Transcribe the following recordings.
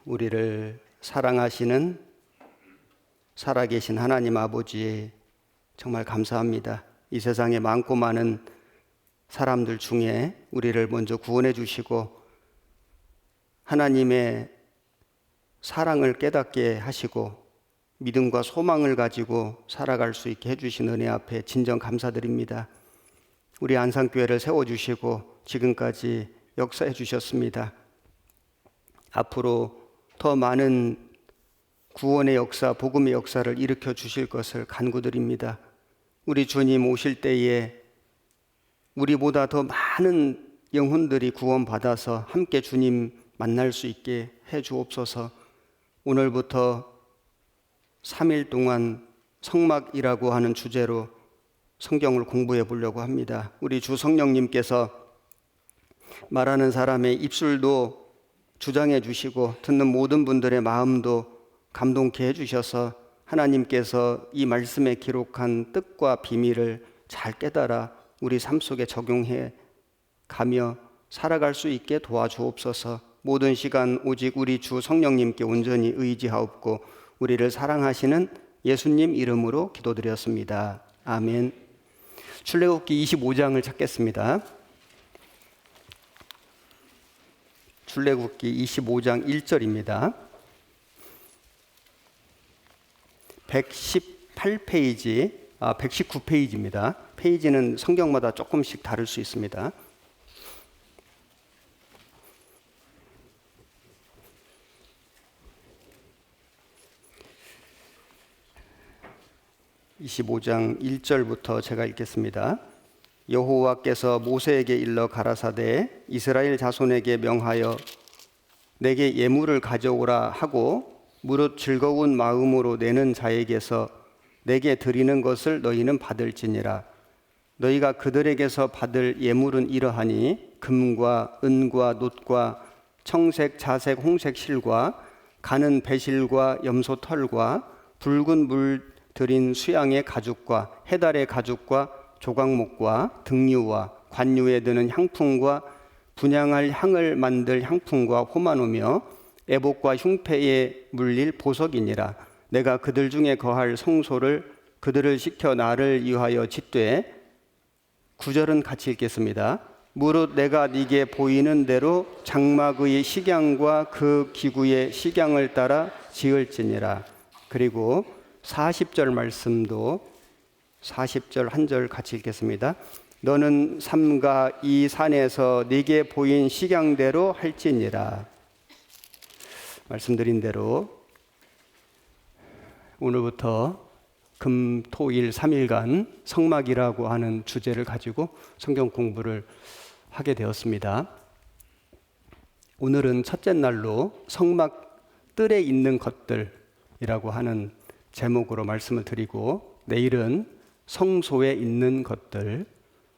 우리를 사랑하시는 살아계신 하나님 아버지 정말 감사합니다. 이 세상에 많고 많은 사람들 중에 우리를 먼저 구원해 주시고 하나님의 사랑을 깨닫게 하시고 믿음과 소망을 가지고 살아갈 수 있게 해주신 은혜 앞에 진정 감사드립니다. 우리 안산교회를 세워주시고 지금까지 역사해 주셨습니다. 앞으로 더 많은 구원의 역사, 복음의 역사를 일으켜 주실 것을 간구드립니다. 우리 주님 오실 때에 우리보다 더 많은 영혼들이 구원받아서 함께 주님 만날 수 있게 해 주옵소서. 오늘부터 3일 동안 성막이라고 하는 주제로 성경을 공부해 보려고 합니다. 우리 주 성령님께서 말하는 사람의 입술도 주장해 주시고 듣는 모든 분들의 마음도 감동케 해 주셔서 하나님께서 이 말씀에 기록한 뜻과 비밀을 잘 깨달아 우리 삶 속에 적용해 가며 살아갈 수 있게 도와주옵소서. 모든 시간 오직 우리 주 성령님께 온전히 의지하옵고 우리를 사랑하시는 예수님 이름으로 기도드렸습니다. 아멘. 출애굽기 25장을 찾겠습니다. 출애굽기 25장 1절입니다. 118페이지, 119페이지입니다. 페이지는 성경마다 조금씩 다를 수 있습니다. (25장) 1절부터 제가 읽겠습니다. 여호와께서 모세에게 일러 가라사대 이스라엘 자손에게 명하여 내게 예물을 가져오라 하고 무릇 즐거운 마음으로 내는 자에게서 내게 드리는 것을 너희는 받을지니라. 너희가 그들에게서 받을 예물은 이러하니 금과 은과 놋과 청색, 자색, 홍색 실과 가는 배실과 염소 털과 붉은 물 들인 수양의 가죽과 해달의 가죽과 조각목과 등류와 관유에 드는 향품과 분향할 향을 만들 향품과 호마노며 애복과 흉패에 물릴 보석이니라. 내가 그들 중에 거할 성소를 그들을 시켜 나를 위하여 짓되 9절은 같이 읽겠습니다. 무릇 내가 네게 보이는 대로 장막의 식양과 그 기구의 식양을 따라 지을지니라. 그리고 40절 말씀도 40절 한 절 같이 읽겠습니다. 너는 삼가 이 산에서 네게 보인 식양대로 할지니라. 말씀드린 대로 오늘부터 금, 토, 일 3일간 성막이라고 하는 주제를 가지고 성경 공부를 하게 되었습니다. 오늘은 첫째 날로 성막 뜰에 있는 것들이라고 하는 제목으로 말씀을 드리고 내일은 성소에 있는 것들,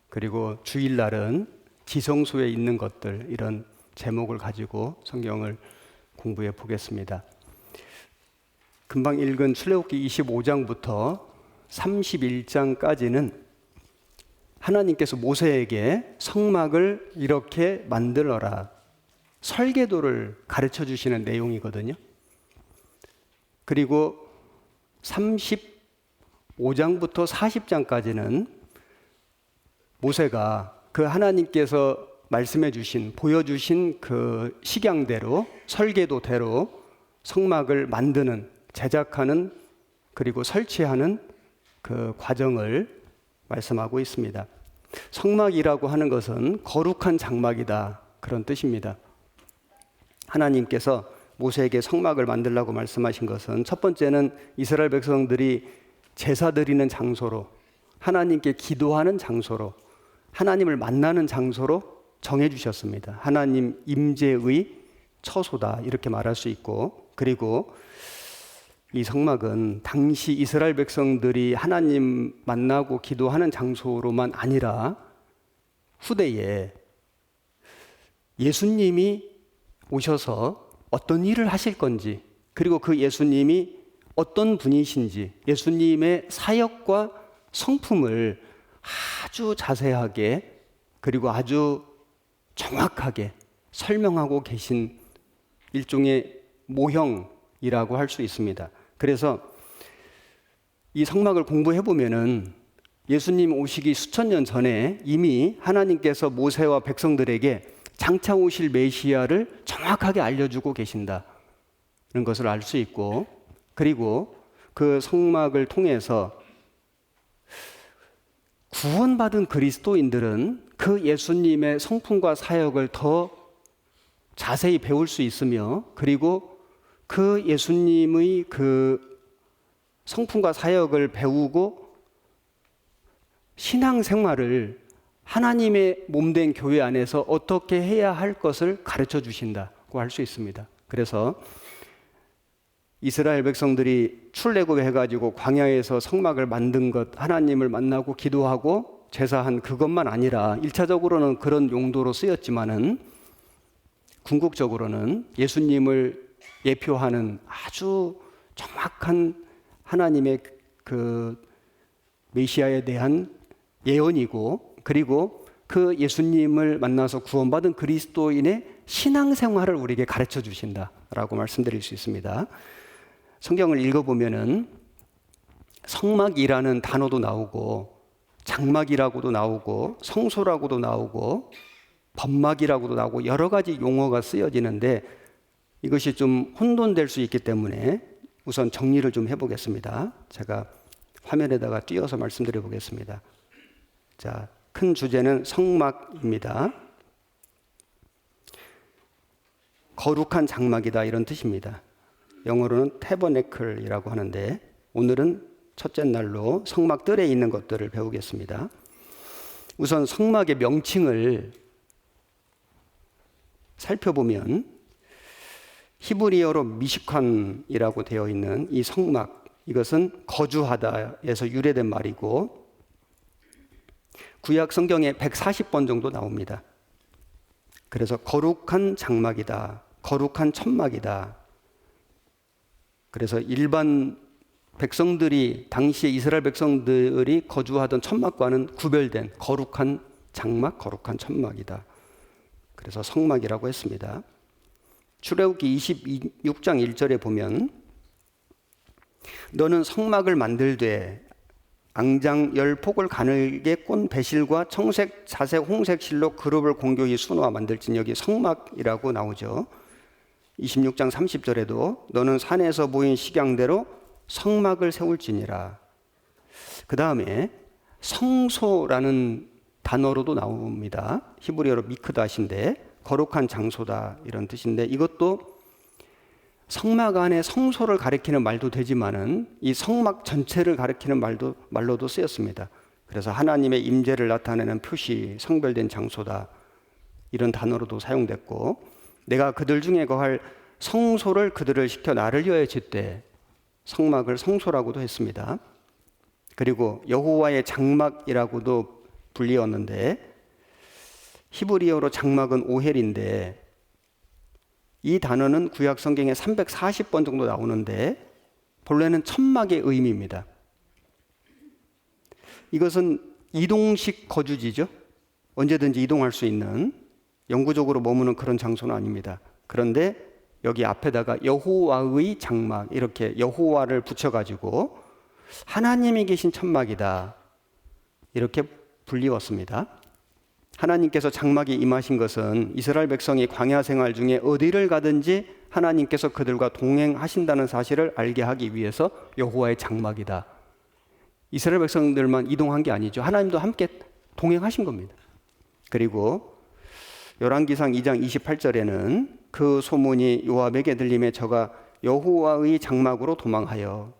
그리고 주일날은 지성소에 있는 것들, 이런 제목을 가지고 성경을 공부해 보겠습니다. 금방 읽은 출애굽기 25장부터 31장까지는 하나님께서 모세에게 성막을 이렇게 만들어라, 설계도를 가르쳐 주시는 내용이거든요. 그리고 35장부터 40장까지는 모세가 그 하나님께서 말씀해 주신, 보여주신 그 식양대로, 설계도대로 성막을 만드는, 제작하는, 그리고 설치하는 그 과정을 말씀하고 있습니다. 성막이라고 하는 것은 거룩한 장막이다, 그런 뜻입니다. 하나님께서 모세에게 성막을 만들라고 말씀하신 것은 첫 번째는 이스라엘 백성들이 제사 드리는 장소로, 하나님께 기도하는 장소로, 하나님을 만나는 장소로 정해 주셨습니다. 하나님 임재의 처소다, 이렇게 말할 수 있고, 그리고 이 성막은 당시 이스라엘 백성들이 하나님 만나고 기도하는 장소로만 아니라 후대에 예수님이 오셔서 어떤 일을 하실 건지, 그리고 그 예수님이 어떤 분이신지, 예수님의 사역과 성품을 아주 자세하게 그리고 아주 정확하게 설명하고 계신 일종의 모형이라고 할 수 있습니다. 그래서 이 성막을 공부해 보면은 예수님 오시기 수천 년 전에 이미 하나님께서 모세와 백성들에게 장차 오실 메시아를 정확하게 알려주고 계신다. 이런 것을 알 수 있고, 그리고 그 성막을 통해서 구원받은 그리스도인들은 그 예수님의 성품과 사역을 더 자세히 배울 수 있으며, 그리고 그 예수님의 그 성품과 사역을 배우고 신앙생활을 하나님의 몸된 교회 안에서 어떻게 해야 할 것을 가르쳐 주신다고 할 수 있습니다. 그래서 이스라엘 백성들이 출애굽해가지고 광야에서 성막을 만든 것, 하나님을 만나고 기도하고 제사한 그것만 아니라 1차적으로는 그런 용도로 쓰였지만은 궁극적으로는 예수님을 예표하는 아주 정확한 하나님의 그 메시아에 대한 예언이고, 그리고 그 예수님을 만나서 구원받은 그리스도인의 신앙생활을 우리에게 가르쳐 주신다라고 말씀드릴 수 있습니다. 성경을 읽어보면은 성막이라는 단어도 나오고, 장막이라고도 나오고, 성소라고도 나오고, 범막이라고도 나오고, 여러 가지 용어가 쓰여지는데 이것이 좀 혼돈될 수 있기 때문에 우선 정리를 좀 해보겠습니다. 제가 화면에다가 띄워서 말씀드려 보겠습니다. 자, 큰 주제는 성막입니다. 거룩한 장막이다, 이런 뜻입니다. 영어로는 태버네클이라고 하는데, 오늘은 첫째 날로 성막들에 있는 것들을 배우겠습니다. 우선 성막의 명칭을 살펴보면 히브리어로 미시칸이라고 되어 있는 이 성막, 이것은 거주하다에서 유래된 말이고 구약 성경에 140번 정도 나옵니다. 그래서 거룩한 장막이다, 거룩한 천막이다. 그래서 일반 백성들이, 당시에 이스라엘 백성들이 거주하던 천막과는 구별된 거룩한 장막, 거룩한 천막이다. 그래서 성막이라고 했습니다. 출애굽기 26장 1절에 보면 너는 성막을 만들되 앙장 10폭을 가늘게 꼰 배실과 청색, 자색, 홍색 실로 그룹을 공교히 수놓아 만들지니, 여기 성막이라고 나오죠. 26장 30절에도 너는 산에서 보인 식양대로 성막을 세울지니라. 그 다음에 성소라는 단어로도 나옵니다. 히브리어로 미크닷인데 거룩한 장소다, 이런 뜻인데, 이것도 성막 안에 성소를 가리키는 말도 되지만은 이 성막 전체를 가리키는 말로도 쓰였습니다. 그래서 하나님의 임재를 나타내는 표시, 성별된 장소다, 이런 단어로도 사용됐고, 내가 그들 중에 거할 성소를 그들을 시켜 나를 위하여 짓되, 성막을 성소라고도 했습니다. 그리고 여호와의 장막이라고도 불리었는데, 히브리어로 장막은 오헬인데 이 단어는 구약 성경에 340번 정도 나오는데 본래는 천막의 의미입니다. 이것은 이동식 거주지죠. 언제든지 이동할 수 있는, 영구적으로 머무는 그런 장소는 아닙니다. 그런데 여기 앞에다가 여호와의 장막, 이렇게 여호와를 붙여가지고 하나님이 계신 천막이다, 이렇게 불리웠습니다. 하나님께서 장막에 임하신 것은 이스라엘 백성이 광야 생활 중에 어디를 가든지 하나님께서 그들과 동행하신다는 사실을 알게 하기 위해서 여호와의 장막이다. 이스라엘 백성들만 이동한 게 아니죠. 하나님도 함께 동행하신 겁니다. 그리고 열왕기상 2장 28절에는 그 소문이 요압에게 들림에 저가 여호와의 장막으로 도망하여,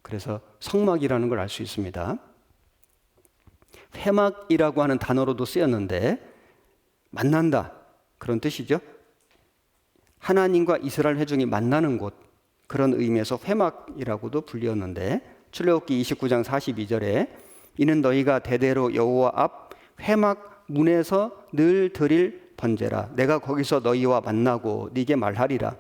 그래서 성막이라는 걸 알 수 있습니다. 회막이라고 하는 단어로도 쓰였는데 만난다, 그런 뜻이죠. 하나님과 이스라엘 회중이 만나는 곳, 그런 의미에서 회막이라고도 불리었는데, 출애굽기 29장 42절에 이는 너희가 대대로 여호와 앞 회막 문에서 늘 드릴 번제라. 내가 거기서 너희와 만나고 네게 말하리라.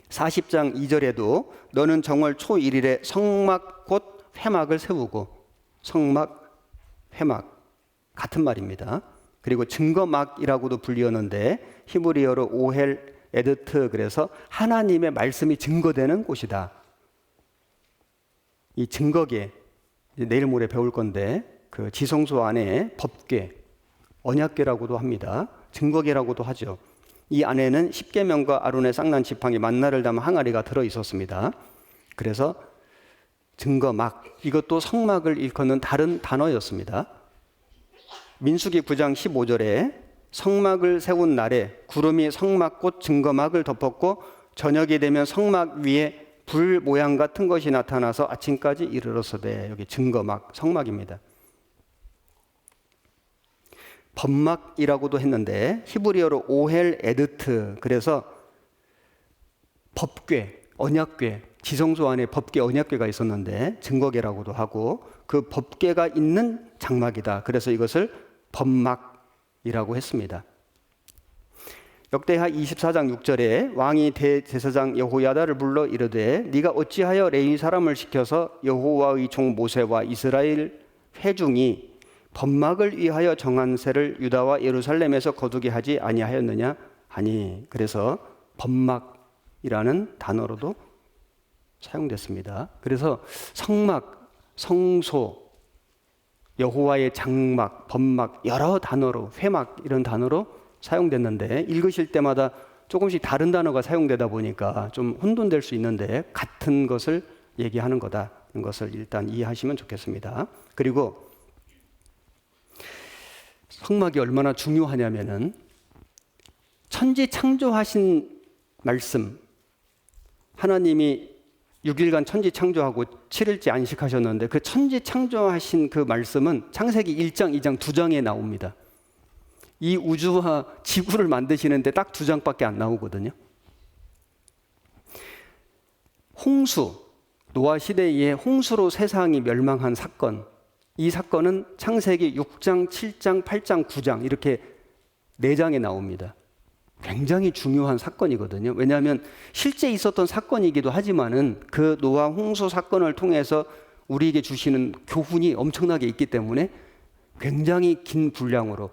40장 2절에도 너는 정월 초 1일에 성막 곧 회막을 세우고, 성막, 회막 같은 말입니다. 그리고 증거막이라고도 불리었는데 히브리어로 오헬 에드트, 그래서 하나님의 말씀이 증거되는 곳이다. 이 증거계, 내일 모레 배울 건데 그 지성소 안에 법궤, 언약궤라고도 합니다. 증거궤라고도 하죠. 이 안에는 십계명과 아론의 쌍난 지팡이, 만나를 담은 항아리가 들어 있었습니다. 그래서 증거막, 이것도 성막을 일컫는 다른 단어였습니다. 민수기 9장 15절에 성막을 세운 날에 구름이 성막꽃 증거막을 덮었고 저녁이 되면 성막 위에 불 모양 같은 것이 나타나서 아침까지 이르렀으되, 여기 증거막, 성막입니다. 법막이라고도 했는데 히브리어로 오헬 에드트, 그래서 법궤, 언약궤, 지성소 안에 법궤, 언약궤가 있었는데 증거궤라고도 하고 그 법궤가 있는 장막이다. 그래서 이것을 법막이라고 했습니다. 역대하 24장 6절에 왕이 대제사장 여호야다를 불러 이르되 네가 어찌하여 레위 사람을 시켜서 여호와의 종 모세와 이스라엘 회중이 법막을 위하여 정한 세를 유다와 예루살렘에서 거두게 하지 아니하였느냐 하니, 그래서 법막이라는 단어로도 사용됐습니다. 그래서 성막, 성소, 여호와의 장막, 법막, 여러 단어로, 회막 이런 단어로 사용됐는데 읽으실 때마다 조금씩 다른 단어가 사용되다 보니까 좀 혼돈될 수 있는데 같은 것을 얘기하는 거다는 것을 일단 이해하시면 좋겠습니다. 그리고 성막이 얼마나 중요하냐면은 천지 창조하신 말씀, 하나님이 6일간 천지 창조하고 7일째 안식하셨는데 그 천지 창조하신 그 말씀은 창세기 1장, 2장, 2장에 나옵니다. 이 우주와 지구를 만드시는데 딱 2장밖에 안 나오거든요. 홍수, 노아 시대에 홍수로 세상이 멸망한 사건, 이 사건은 창세기 6장, 7장, 8장, 9장 이렇게 4장에 나옵니다. 굉장히 중요한 사건이거든요. 왜냐하면 실제 있었던 사건이기도 하지만은 그 노아 홍수 사건을 통해서 우리에게 주시는 교훈이 엄청나게 있기 때문에 굉장히 긴 분량으로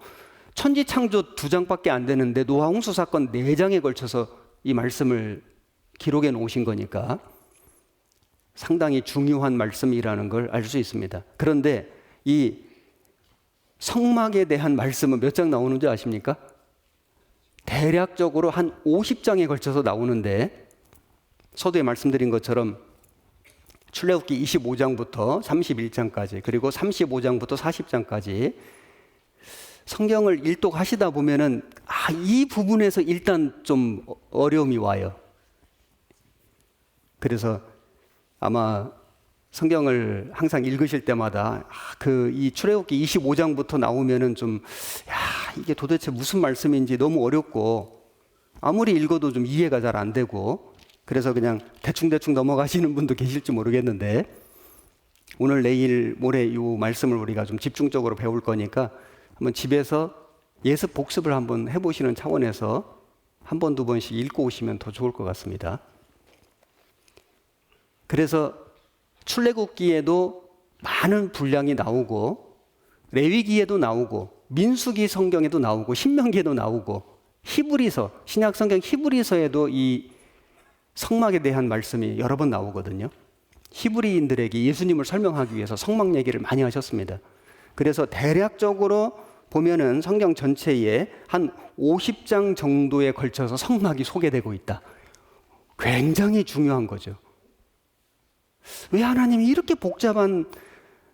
천지 창조 2장밖에 안 되는데 노아 홍수 사건 4장에 걸쳐서 이 말씀을 기록해 놓으신 거니까 상당히 중요한 말씀이라는 걸 알 수 있습니다. 그런데 이 성막에 대한 말씀은 몇 장 나오는지 아십니까? 대략적으로 한 50장에 걸쳐서 나오는데 서두에 말씀드린 것처럼 출애굽기 25장부터 31장까지 그리고 35장부터 40장까지 성경을 일독하시다 보면은 이 부분에서 일단 좀 어려움이 와요. 그래서 아마 성경을 항상 읽으실 때마다 이 출애굽기 25장부터 나오면은 좀 이게 도대체 무슨 말씀인지 너무 어렵고 아무리 읽어도 좀 이해가 잘 안 되고 그래서 그냥 대충대충 넘어가시는 분도 계실지 모르겠는데 오늘 내일 모레 이 말씀을 우리가 좀 집중적으로 배울 거니까 한번 집에서 예습 복습을 한번 해보시는 차원에서 한 번, 두 번씩 읽고 오시면 더 좋을 것 같습니다. 그래서 출애굽기에도 많은 분량이 나오고 레위기에도 나오고 민수기 성경에도 나오고 신명기에도 나오고 히브리서, 신약 성경 히브리서에도 이 성막에 대한 말씀이 여러 번 나오거든요. 히브리인들에게 예수님을 설명하기 위해서 성막 얘기를 많이 하셨습니다. 그래서 대략적으로 보면은 성경 전체에 한 50장 정도에 걸쳐서 성막이 소개되고 있다. 굉장히 중요한 거죠. 왜 하나님이 이렇게 복잡한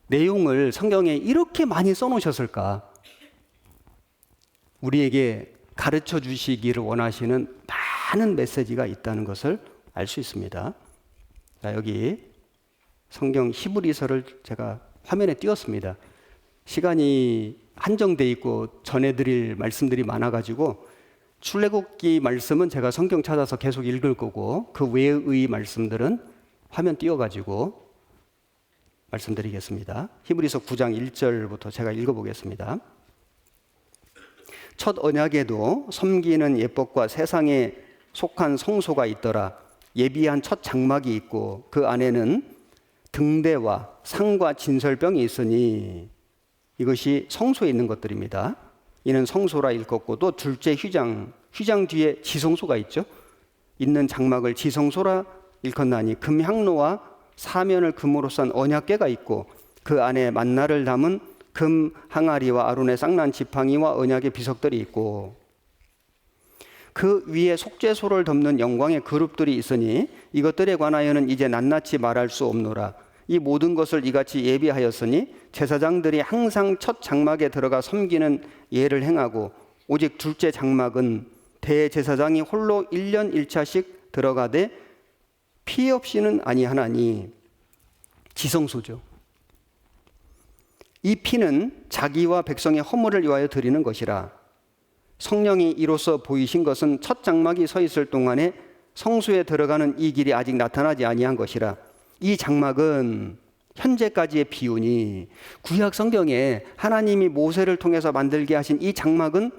내용을 성경에 이렇게 많이 써놓으셨을까? 우리에게 가르쳐 주시기를 원하시는 많은 메시지가 있다는 것을 알 수 있습니다. 자, 여기 성경 히브리서를 제가 화면에 띄웠습니다. 시간이 한정돼 있고 전해드릴 말씀들이 많아가지고 출애굽기 말씀은 제가 성경 찾아서 계속 읽을 거고 그 외의 말씀들은 화면 띄워가지고 말씀드리겠습니다. 히브리서 9장 1절부터 제가 읽어보겠습니다. 첫 언약에도 섬기는 예법과 세상에 속한 성소가 있더라. 예비한 첫 장막이 있고 그 안에는 등대와 상과 진설병이 있으니 이것이 성소에 있는 것들입니다. 이는 성소라 일컫고 또 둘째 휘장 휘장 뒤에 지성소가 있죠. 있는 장막을 지성소라 일컫나니 금향로와 사면을 금으로 싼 언약궤가 있고 그 안에 만나를 담은 금 항아리와 아론의 쌍난 지팡이와 언약의 비석들이 있고 그 위에 속죄소를 덮는 영광의 그룹들이 있으니 이것들에 관하여는 이제 낱낱이 말할 수 없노라. 이 모든 것을 이같이 예비하였으니 제사장들이 항상 첫 장막에 들어가 섬기는 예를 행하고 오직 둘째 장막은 대제사장이 홀로 1년 1차씩 들어가되 피 없이는 아니하나니 지성소죠. 이 피는 자기와 백성의 허물을 위하여 드리는 것이라. 성령이 이로써 보이신 것은 첫 장막이 서 있을 동안에 성소에 들어가는 이 길이 아직 나타나지 아니한 것이라. 이 장막은 현재까지의 비유니 구약 성경에 하나님이 모세를 통해서 만들게 하신 이 장막은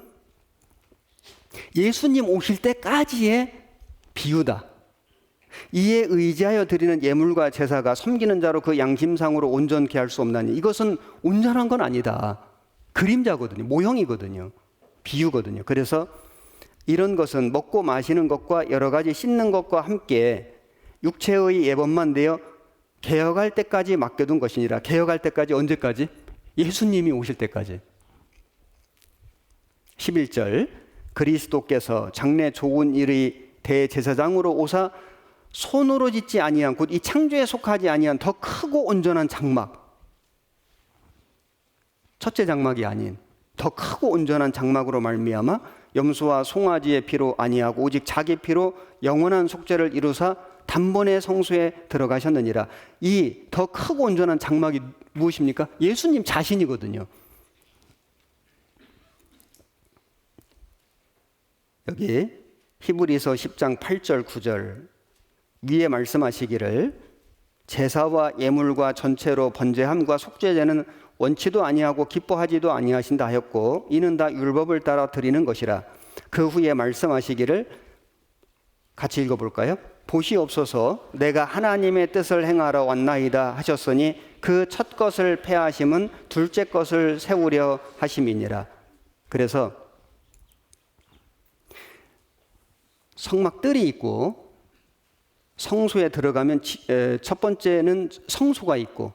예수님 오실 때까지의 비유다. 이에 의지하여 드리는 예물과 제사가 섬기는 자로 그 양심상으로 온전케 할 수 없나니 이것은 온전한 건 아니다. 그림자거든요. 모형이거든요. 비유거든요. 그래서 이런 것은 먹고 마시는 것과 여러 가지 씻는 것과 함께 육체의 예법만 되어 개혁할 때까지 맡겨둔 것이니라. 개혁할 때까지 언제까지? 예수님이 오실 때까지. 11절 그리스도께서 장래 좋은 일의 대제사장으로 오사 손으로 짓지 아니한 곧 이 창조에 속하지 아니한 더 크고 온전한 장막, 첫째 장막이 아닌 더 크고 온전한 장막으로 말미암아 염소와 송아지의 피로 아니하고 오직 자기 피로 영원한 속죄를 이루사 단번에 성소에 들어가셨느니라. 이 더 크고 온전한 장막이 무엇입니까? 예수님 자신이거든요. 여기 히브리서 10장 8절 9절 위에 말씀하시기를 제사와 예물과 전체로 번제함과 속죄제는 원치도 아니하고 기뻐하지도 아니하신다 하였고 이는 다 율법을 따라 드리는 것이라. 그 후에 말씀하시기를 같이 읽어볼까요? 보시옵소서 내가 하나님의 뜻을 행하러 왔나이다 하셨으니 그 첫 것을 폐하심은 둘째 것을 세우려 하심이니라. 그래서 성막들이 있고 성소에 들어가면 첫 번째는 성소가 있고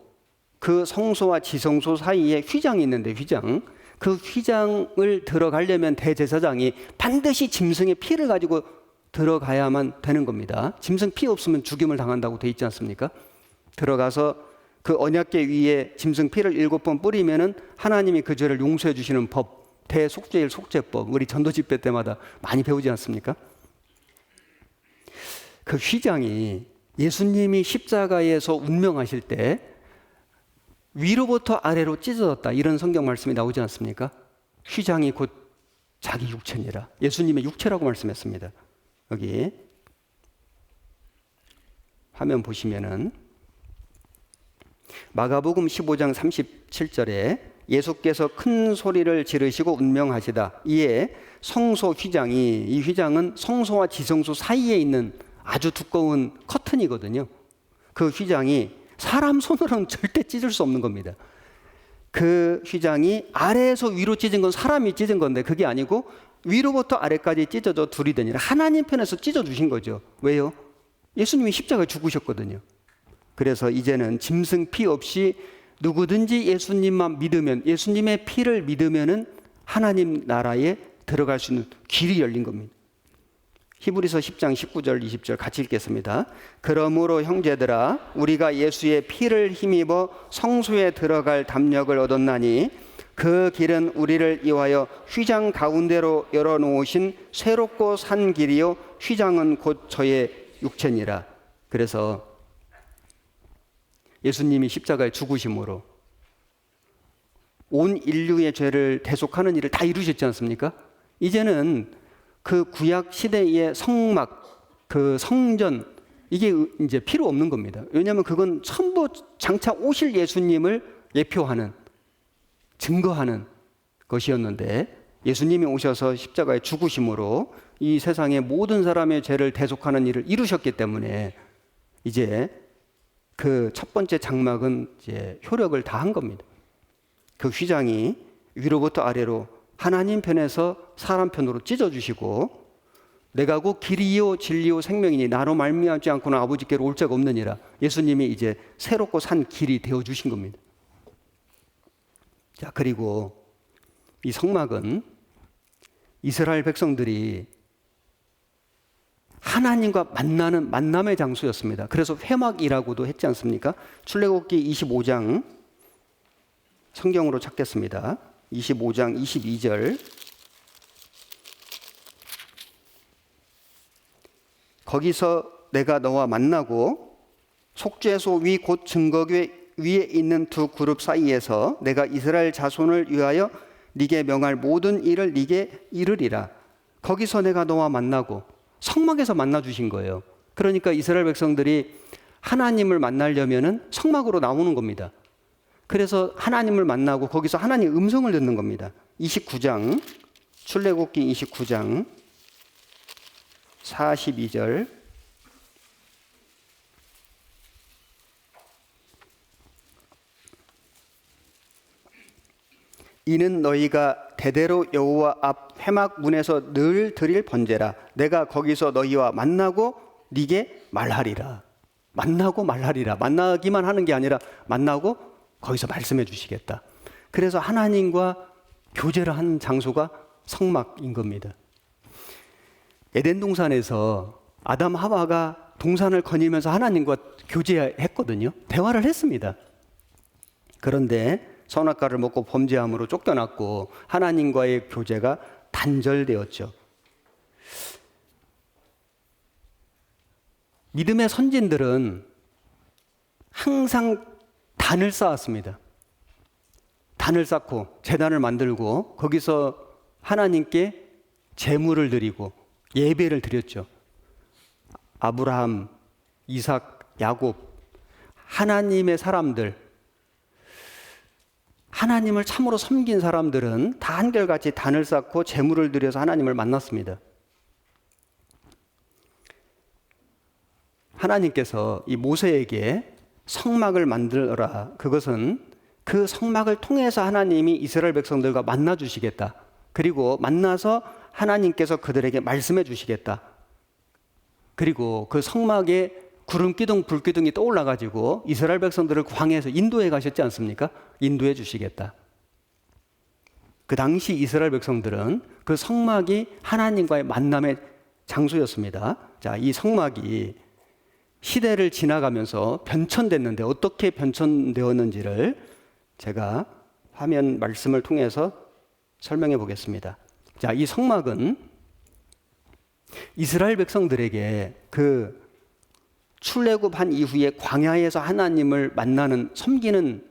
그 성소와 지성소 사이에 휘장이 있는데 휘장, 그 휘장을 들어가려면 대제사장이 반드시 짐승의 피를 가지고 들어가야만 되는 겁니다. 짐승 피 없으면 죽임을 당한다고 돼 있지 않습니까? 들어가서 그 언약궤 위에 짐승 피를 7번 뿌리면은 하나님이 그 죄를 용서해 주시는 법, 대속죄일 속죄법, 우리 전도 집회 때마다 많이 배우지 않습니까? 그 휘장이 예수님이 십자가에서 운명하실 때 위로부터 아래로 찢어졌다, 이런 성경 말씀이 나오지 않습니까? 휘장이 곧 자기 육체니라. 예수님의 육체라고 말씀했습니다. 여기 화면 보시면은 마가복음 15장 37절에 예수께서 큰 소리를 지르시고 운명하시다. 이에 성소 휘장이, 이 휘장은 성소와 지성소 사이에 있는 아주 두꺼운 커튼이거든요. 그 휘장이 사람 손으로는 절대 찢을 수 없는 겁니다. 그 휘장이 아래에서 위로 찢은 건 사람이 찢은 건데 그게 아니고 위로부터 아래까지 찢어져 둘이 되니라. 하나님 편에서 찢어 주신 거죠. 왜요? 예수님이 십자가에 죽으셨거든요. 그래서 이제는 짐승 피 없이 누구든지 예수님만 믿으면, 예수님의 피를 믿으면은 하나님 나라에 들어갈 수 있는 길이 열린 겁니다. 히브리서 10장 19절 20절 같이 읽겠습니다. 그러므로 형제들아 우리가 예수의 피를 힘입어 성소에 들어갈 담력을 얻었나니 그 길은 우리를 위하여 휘장 가운데로 열어놓으신 새롭고 산 길이요 휘장은 곧 저의 육체니라. 그래서 예수님이 십자가에 죽으심으로 온 인류의 죄를 대속하는 일을 다 이루셨지 않습니까? 이제는 그 구약 시대의 성막, 그 성전, 이게 이제 필요 없는 겁니다. 왜냐하면 그건 전부 장차 오실 예수님을 예표하는, 증거하는 것이었는데 예수님이 오셔서 십자가에 죽으심으로 이 세상의 모든 사람의 죄를 대속하는 일을 이루셨기 때문에 이제 그 첫 번째 장막은 이제 효력을 다한 겁니다. 그 휘장이 위로부터 아래로 하나님 편에서 사람 편으로 찢어주시고 내가 곧 길이요 진리요 생명이니 나로 말미암지 않고는 아버지께로 올 자가 없느니라. 예수님이 이제 새롭고 산 길이 되어주신 겁니다. 자, 그리고 이 성막은 이스라엘 백성들이 하나님과 만나는 만남의 장소였습니다. 그래서 회막이라고도 했지 않습니까? 출애굽기 25장 성경으로 찾겠습니다. 25장 22절. 거기서 내가 너와 만나고 속죄소 위 곧 증거궤 위에 있는 두 그룹 사이에서 내가 이스라엘 자손을 위하여 네게 명할 모든 일을 네게 이르리라. 거기서 내가 너와 만나고, 성막에서 만나 주신 거예요. 그러니까 이스라엘 백성들이 하나님을 만나려면은 성막으로 나오는 겁니다. 그래서 하나님을 만나고 거기서 하나님 음성을 듣는 겁니다. 29장, 출애굽기 29장 42절. 이는 너희가 대대로 여호와 앞 회막 문에서 늘 드릴 번제라. 내가 거기서 너희와 만나고 네게 말하리라. 만나고 말하리라. 만나기만 하는 게 아니라 만나고 거기서 말씀해 주시겠다. 그래서 하나님과 교제를 한 장소가 성막인 겁니다. 에덴 동산에서 아담 하와가 동산을 거닐면서 하나님과 교제했거든요. 대화를 했습니다. 그런데 선악과를 먹고 범죄함으로 쫓겨났고 하나님과의 교제가 단절되었죠. 믿음의 선진들은 항상 단을 쌓았습니다. 단을 쌓고 제단을 만들고 거기서 하나님께 제물을 드리고 예배를 드렸죠. 아브라함, 이삭, 야곱, 하나님의 사람들, 하나님을 참으로 섬긴 사람들은 다 한결같이 단을 쌓고 제물을 드려서 하나님을 만났습니다. 하나님께서 이 모세에게 성막을 만들어라. 그것은 그 성막을 통해서 하나님이 이스라엘 백성들과 만나 주시겠다. 그리고 만나서 하나님께서 그들에게 말씀해 주시겠다. 그리고 그 성막에 구름 기둥, 불 기둥이 떠올라 가지고 이스라엘 백성들을 광야에서 인도해 가셨지 않습니까? 인도해 주시겠다. 그 당시 이스라엘 백성들은 그 성막이 하나님과의 만남의 장소였습니다. 자, 이 성막이 시대를 지나가면서 변천됐는데 어떻게 변천되었는지를 제가 화면 말씀을 통해서 설명해 보겠습니다. 자, 이 성막은 이스라엘 백성들에게 그 출애굽한 이후에 광야에서 하나님을 만나는 섬기는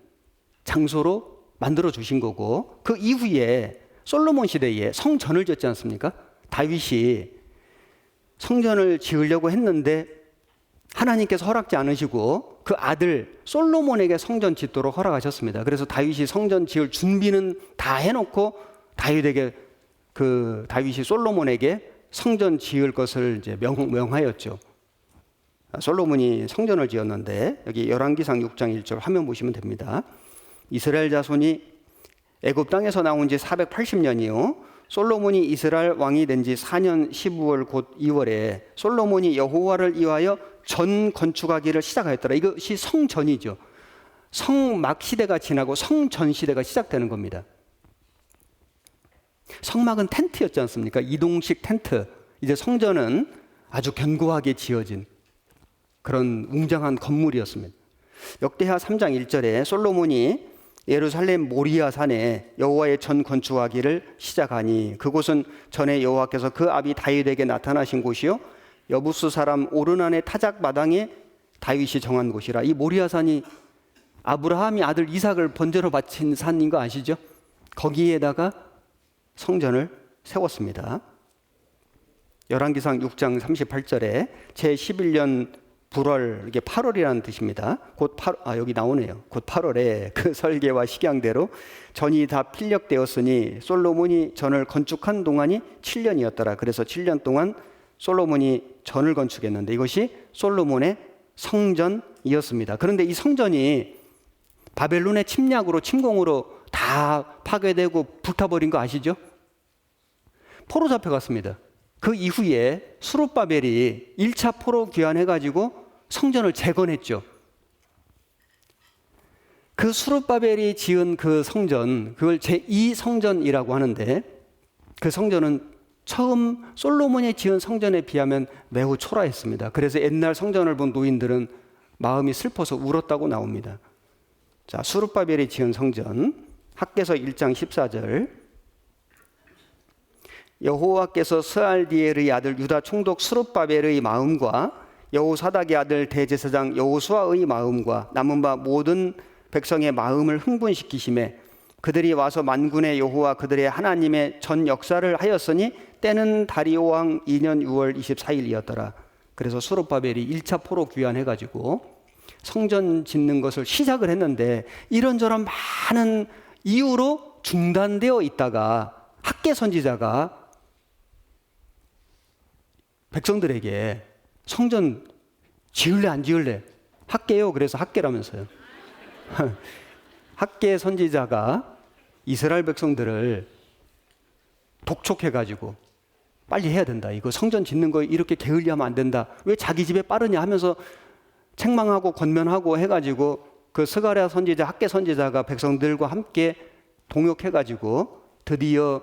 장소로 만들어 주신 거고, 그 이후에 솔로몬 시대에 성전을 짓지 않습니까? 다윗이 성전을 지으려고 했는데 하나님께서 허락지 않으시고 그 아들 솔로몬에게 성전 짓도록 허락하셨습니다. 그래서 다윗이 성전 지을 준비는 다 해놓고 다윗이 솔로몬에게 성전 지을 것을 이제 명하였죠. 솔로몬이 성전을 지었는데 여기 열왕기상 6장 1절 화면 보시면 됩니다. 이스라엘 자손이 애굽 땅에서 나온 지 480년이요. 솔로몬이 이스라엘 왕이 된 지 4년 15월 곧 2월에 솔로몬이 여호와를 위하여 전 건축하기를 시작하였더라. 이것이 성전이죠. 성막 시대가 지나고 성전 시대가 시작되는 겁니다. 성막은 텐트였지 않습니까? 이동식 텐트. 이제 성전은 아주 견고하게 지어진 그런 웅장한 건물이었습니다. 역대하 3장 1절에 솔로몬이 예루살렘 모리아 산에 여호와의 전 건축하기를 시작하니 그곳은 전에 여호와께서 그 아비 다윗에게 나타나신 곳이요 여부스 사람 오르난의 타작 마당에 다윗이 정한 곳이라. 이 모리아 산이 아브라함이 아들 이삭을 번제로 바친 산인 거 아시죠? 거기에다가 성전을 세웠습니다. 열왕기상 6장 38절에 제11년 불월, 이게 8월이라는 뜻입니다. 여기 나오네요. 곧 8월에 그 설계와 식양대로 전이 다 필력되었으니 솔로몬이 전을 건축한 동안이 7년이었더라. 그래서 7년 동안 솔로몬이 전을 건축했는데 이것이 솔로몬의 성전이었습니다. 그런데 이 성전이 바벨론의 침략으로 침공으로 다 파괴되고 불타버린 거 아시죠? 포로 잡혀갔습니다. 그 이후에 스룹바벨이 1차 포로 귀환해가지고 성전을 재건했죠. 그 스룹바벨이 지은 그 성전, 그걸 제2성전이라고 하는데, 그 성전은 처음 솔로몬이 지은 성전에 비하면 매우 초라했습니다. 그래서 옛날 성전을 본 노인들은 마음이 슬퍼서 울었다고 나옵니다. 자, 스룹바벨이 지은 성전, 학개서 1장 14절. 여호와께서 스알디엘의 아들 유다 총독 스룹바벨의 마음과 여호사닥의 아들 대제사장 여호수아의 마음과 남은 바 모든 백성의 마음을 흥분시키심에 그들이 와서 만군의 여호와 그들의 하나님의 전 역사를 하였으니 때는 다리오 왕 2년 6월 24일이었더라. 그래서 스룹바벨이 1차 포로 귀환해가지고 성전 짓는 것을 시작을 했는데, 이런저런 많은 이유로 중단되어 있다가 학개 선지자가 백성들에게 성전 지을래 안 지을래? 학개요. 그래서 학개라면서요. 학개 선지자가 이스라엘 백성들을 독촉해가지고 빨리 해야 된다. 이거 성전 짓는 거 이렇게 게을리하면 안 된다. 왜 자기 집에 빠르냐 하면서 책망하고 권면하고 해가지고 그 스가랴 선지자, 학개 선지자가 백성들과 함께 동역해가지고 드디어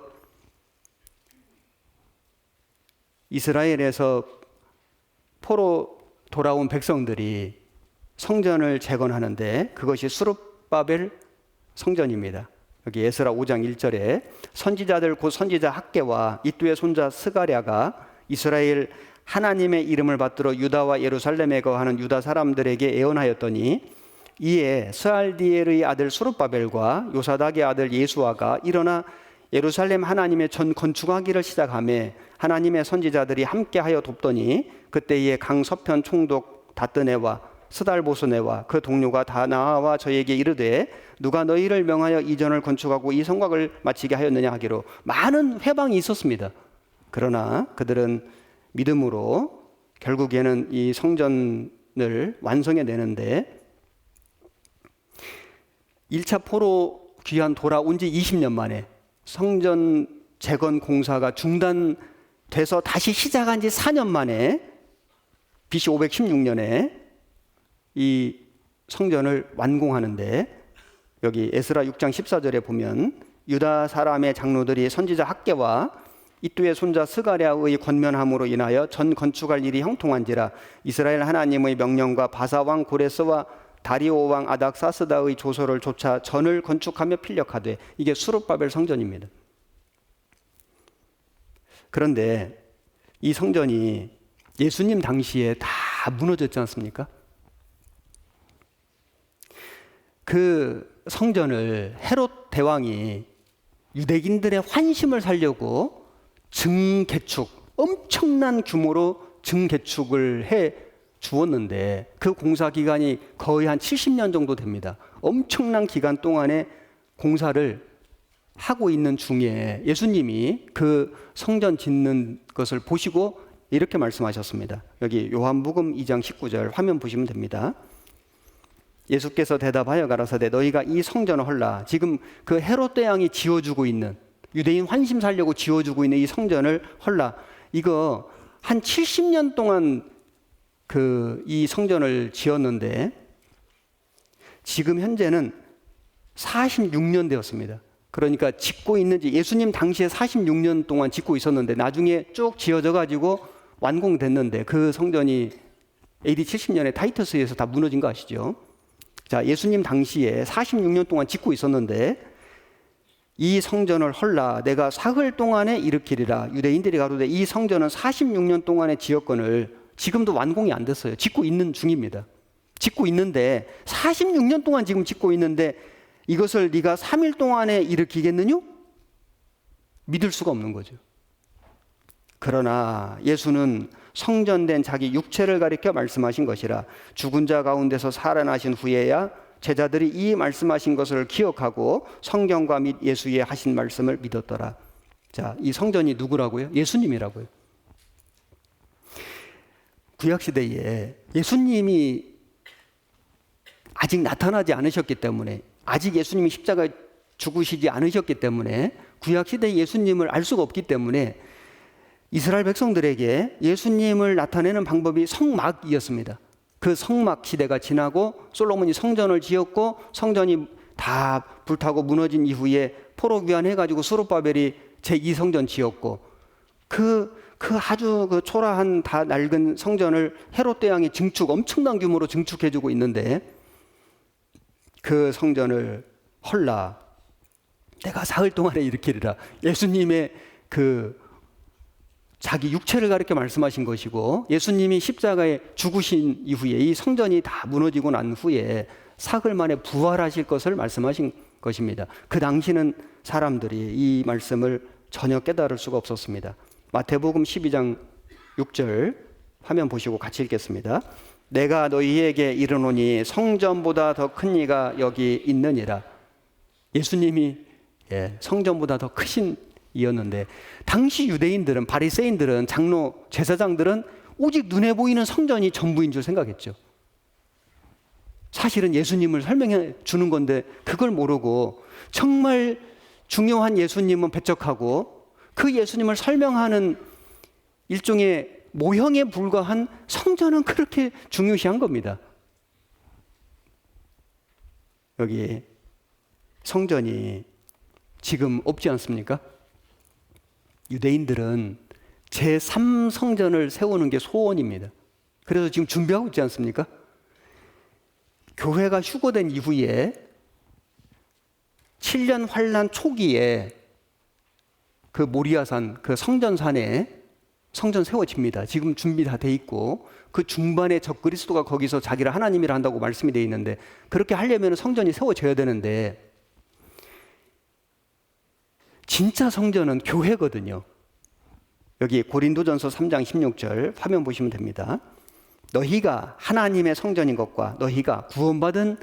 이스라엘에서 포로 돌아온 백성들이 성전을 재건하는데, 그것이 스룹바벨 성전입니다. 여기 에스라 5장 1절에 선지자들 곧 선지자 학개와 이뚜의 손자 스가랴가 이스라엘 하나님의 이름을 받들어 유다와 예루살렘에 거하는 유다 사람들에게 예언하였더니, 이에 스알디엘의 아들 스룹바벨과 요사닥의 아들 예수아가 일어나 예루살렘 하나님의 전 건축하기를 시작하며 하나님의 선지자들이 함께하여 돕더니, 그때에 강서편 총독 다뜨네와 스달보스네와 그 동료가 다 나와 저에게 이르되 누가 너희를 명하여 이 전을 건축하고 이 성곽을 마치게 하였느냐 하기로 많은 회방이 있었습니다. 그러나 그들은 믿음으로 결국에는 이 성전을 완성해 내는데, 1차 포로 귀환 돌아온 지 20년 만에 성전 재건 공사가 중단돼서 다시 시작한 지 4년 만에 BC 516년에 이 성전을 완공하는데, 여기 에스라 6장 14절에 보면 유다 사람의 장로들이 선지자 학개와 이뚜의 손자 스가랴의 권면함으로 인하여 전 건축할 일이 형통한지라 이스라엘 하나님의 명령과 바사왕 고레스와 다리오 왕 아닥사스다의 조서를 좇아 전을 건축하며 필력하되, 이게 스룹바벨 성전입니다. 그런데 이 성전이 예수님 당시에 다 무너졌지 않습니까? 그 성전을 헤롯 대왕이 유대인들의 환심을 살려고 증개축, 엄청난 규모로 증개축을 해 주었는데, 그 공사 기간이 거의 한 70년 정도 됩니다. 엄청난 기간 동안에 공사를 하고 있는 중에 예수님이 그 성전 짓는 것을 보시고 이렇게 말씀하셨습니다. 여기 요한복음 2장 19절 화면 보시면 됩니다. 예수께서 대답하여 가라사대 너희가 이 성전을 헐라. 지금 그 헤롯 대왕이 지어주고 있는, 유대인 환심 살려고 지어주고 있는 이 성전을 헐라. 이거 한 70년 동안 이 성전을 지었는데 지금 현재는 46년 되었습니다. 그러니까 짓고 있는지, 예수님 당시에 46년 동안 짓고 있었는데 나중에 쭉 지어져 가지고 완공됐는데, 그 성전이 AD 70년에 타이터스에서 다 무너진 거 아시죠? 자, 예수님 당시에 46년 동안 짓고 있었는데 이 성전을 헐라 내가 사흘 동안에 일으키리라. 유대인들이 가로되 이 성전은 46년 동안에 지었거늘 지금도 완공이 안 됐어요. 짓고 있는 중입니다. 짓고 있는데 46년 동안 지금 짓고 있는데 이것을 네가 3일 동안에 일으키겠느냐? 믿을 수가 없는 거죠. 그러나 예수는 성전된 자기 육체를 가리켜 말씀하신 것이라. 죽은 자 가운데서 살아나신 후에야 제자들이 이 말씀하신 것을 기억하고 성경과 및 예수의 하신 말씀을 믿었더라. 자, 이 성전이 누구라고요? 예수님이라고요. 구약시대에 예수님이 아직 나타나지 않으셨기 때문에, 아직 예수님이 십자가에 죽으시지 않으셨기 때문에, 구약시대 예수님을 알 수가 없기 때문에 이스라엘 백성들에게 예수님을 나타내는 방법이 성막이었습니다. 그 성막 시대가 지나고 솔로몬이 성전을 지었고 성전이 다 불타고 무너진 이후에 포로 귀환해가지고 스룹바벨이 제2성전 지었고 그 아주 그 초라한 다 낡은 성전을 헤롯 대왕이 엄청난 규모로 증축해주고 있는데 그 성전을 헐라 내가 사흘 동안에 일으키리라. 예수님의 그 자기 육체를 가리켜 말씀하신 것이고 예수님이 십자가에 죽으신 이후에 이 성전이 다 무너지고 난 후에 사흘 만에 부활하실 것을 말씀하신 것입니다. 그 당시는 사람들이 이 말씀을 전혀 깨달을 수가 없었습니다. 마태복음 12장 6절 화면 보시고 같이 읽겠습니다. 내가 너희에게 이르노니 성전보다 더 큰 이가 여기 있느니라. 예수님이 성전보다 더 크신 이었는데 당시 유대인들은 바리새인들은 장로 제사장들은 오직 눈에 보이는 성전이 전부인 줄 생각했죠. 사실은 예수님을 설명해 주는 건데 그걸 모르고 정말 중요한 예수님은 배척하고 그 예수님을 설명하는 일종의 모형에 불과한 성전은 그렇게 중요시한 겁니다. 여기 성전이 지금 없지 않습니까? 유대인들은 제3성전을 세우는 게 소원입니다. 그래서 지금 준비하고 있지 않습니까? 교회가 휴거된 이후에 7년 환란 초기에 그 모리아산 그 성전산에 성전 세워집니다. 지금 준비 다 돼 있고 그 중반에 적그리스도가 거기서 자기를 하나님이라 한다고 말씀이 돼 있는데 그렇게 하려면 성전이 세워져야 되는데 진짜 성전은 교회거든요. 여기 고린도전서 3장 16절 화면 보시면 됩니다. 너희가 하나님의 성전인 것과 너희가 구원받은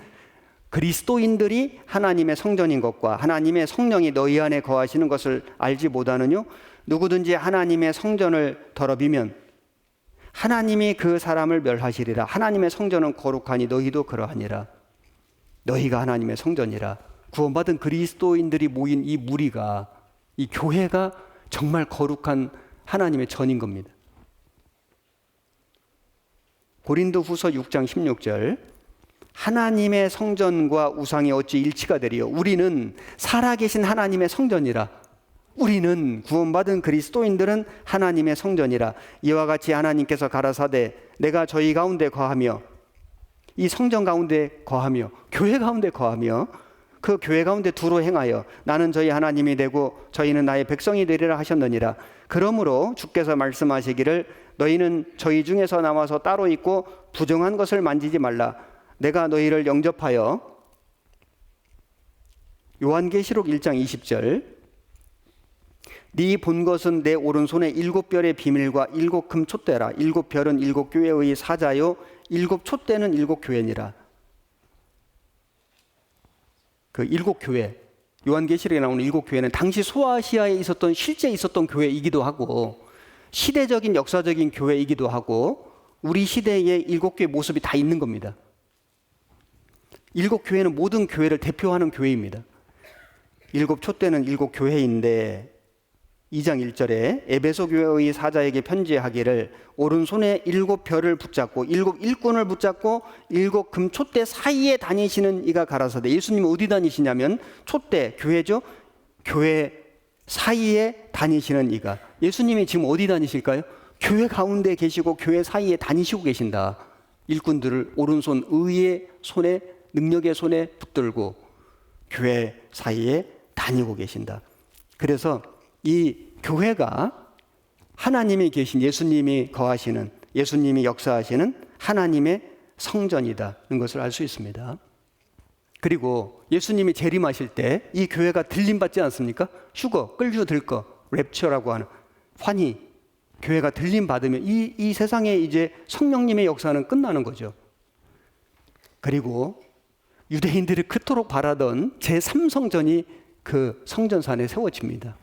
그리스도인들이 하나님의 성전인 것과 하나님의 성령이 너희 안에 거하시는 것을 알지 못하느뇨? 누구든지 하나님의 성전을 더럽히면 하나님이 그 사람을 멸하시리라. 하나님의 성전은 거룩하니 너희도 그러하니라. 너희가 하나님의 성전이라. 구원받은 그리스도인들이 모인 이 무리가 이 교회가 정말 거룩한 하나님의 전인 겁니다. 고린도후서 6장 16절 하나님의 성전과 우상이 어찌 일치가 되리요? 우리는 살아계신 하나님의 성전이라. 우리는 구원받은 그리스도인들은 하나님의 성전이라. 이와 같이 하나님께서 가라사대 내가 저희 가운데 거하며 이 성전 가운데 거하며 교회 가운데 거하며 그 교회 가운데 두루 행하여 나는 저희 하나님이 되고 저희는 나의 백성이 되리라 하셨느니라. 그러므로 주께서 말씀하시기를 너희는 저희 중에서 나와서 따로 있고 부정한 것을 만지지 말라. 내가 너희를 영접하여 요한계시록 1장 20절 네 본 것은 내 오른손에 7별의 비밀과 7금 촛대라. 7별은 7교회의 사자요 7촛대는 7교회니라. 그 7교회 요한계시록에 나오는 7교회는 당시 소아시아에 있었던 실제 있었던 교회이기도 하고 시대적인 역사적인 교회이기도 하고 우리 시대의 7교회 모습이 다 있는 겁니다. 7교회는 모든 교회를 대표하는 교회입니다. 7촛대는 7교회인데 2장 1절에 에베소 교회의 사자에게 편지하기를 오른손에 7별을 붙잡고 7 일꾼을 붙잡고 7금 촛대 사이에 다니시는 이가 가라사대. 예수님은 어디 다니시냐면 촛대 교회죠. 교회 사이에 다니시는 이가. 예수님이 지금 어디 다니실까요? 교회 가운데 계시고 교회 사이에 다니시고 계신다. 일꾼들을 오른손 의의 손에 능력의 손에 붙들고 교회 사이에 다니고 계신다. 그래서 이 교회가 하나님이 계신 예수님이 거하시는 예수님이 역사하시는 하나님의 성전이다는 것을 알 수 있습니다. 그리고 예수님이 재림하실 때 이 교회가 들림받지 않습니까? 휴거, 끌려 들거, 랩처라고 하는 환희, 교회가 들림받으면 이 세상에 이제 성령님의 역사는 끝나는 거죠. 그리고 유대인들이 그토록 바라던 제3성전이 그 성전산에 세워집니다.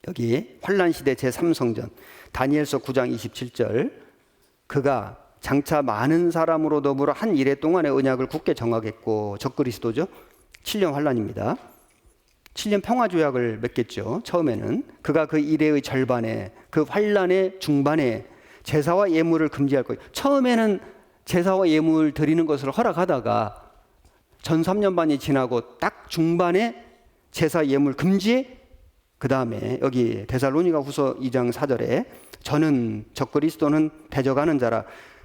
여기 환란시대 제3성전 다니엘서 9장 27절 그가 장차 많은 사람으로 더불어 한 이레 동안의 언약을 굳게 정하겠고 적그리스도죠. 7년 환란입니다. 7년 평화조약을 맺겠죠. 처음에는 그가 그 이래의 절반에, 그 환란의 중반에 제사와 예물을 금지할 거예요. 처음에는 제사와 예물 드리는 것을 허락하다가 전 3년 반이 지나고 딱 중반에 제사 예물 금지. 그 다음에 여기 데살로니가 후서 2장 4절에 저는 적그리스도는 대적하는 자라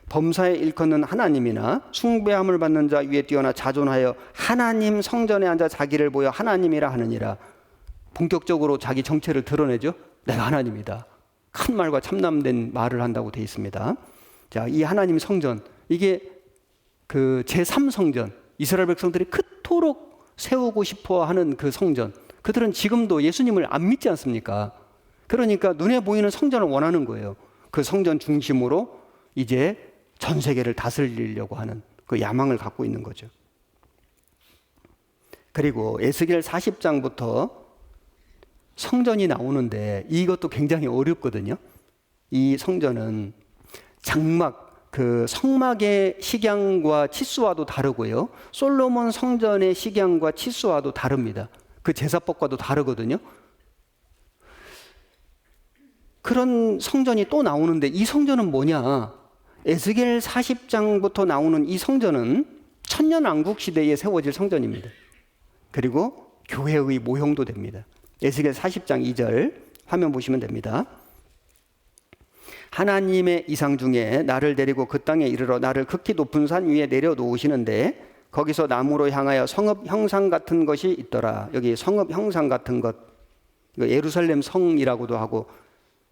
범사에 일컫는 하나님이나 숭배함을 받는 자 위에 뛰어나 자존하여 하나님 성전에 앉아 자기를 보여 하나님이라 하느니라. 본격적으로 자기 정체를 드러내죠. 내가 하나님이다. 큰 말과 참남된 말을 한다고 되어 있습니다. 자, 이 하나님 성전, 이게 그 제3성전, 이스라엘 백성들이 그토록 세우고 싶어 하는 그 성전. 그들은 지금도 예수님을 안 믿지 않습니까? 그러니까 눈에 보이는 성전을 원하는 거예요. 그 성전 중심으로 이제 전 세계를 다스리려고 하는 그 야망을 갖고 있는 거죠. 그리고 에스겔 40장부터 성전이 나오는데 이것도 굉장히 어렵거든요. 이 성전은 장막, 그 성막의 식양과 치수와도 다르고요. 솔로몬 성전의 식양과 치수와도 다릅니다. 그 제사법과도 다르거든요. 그런 성전이 또 나오는데 이 성전은 뭐냐? 에스겔 40장부터 나오는 이 성전은 천년왕국 시대에 세워질 성전입니다. 그리고 교회의 모형도 됩니다. 에스겔 40장 2절 화면 보시면 됩니다. 하나님의 이상 중에 나를 데리고 그 땅에 이르러 나를 극히 높은 산 위에 내려놓으시는데 거기서 나무로 향하여 성읍 형상 같은 것이 있더라. 여기 성읍 형상 같은 것, 예루살렘 성이라고도 하고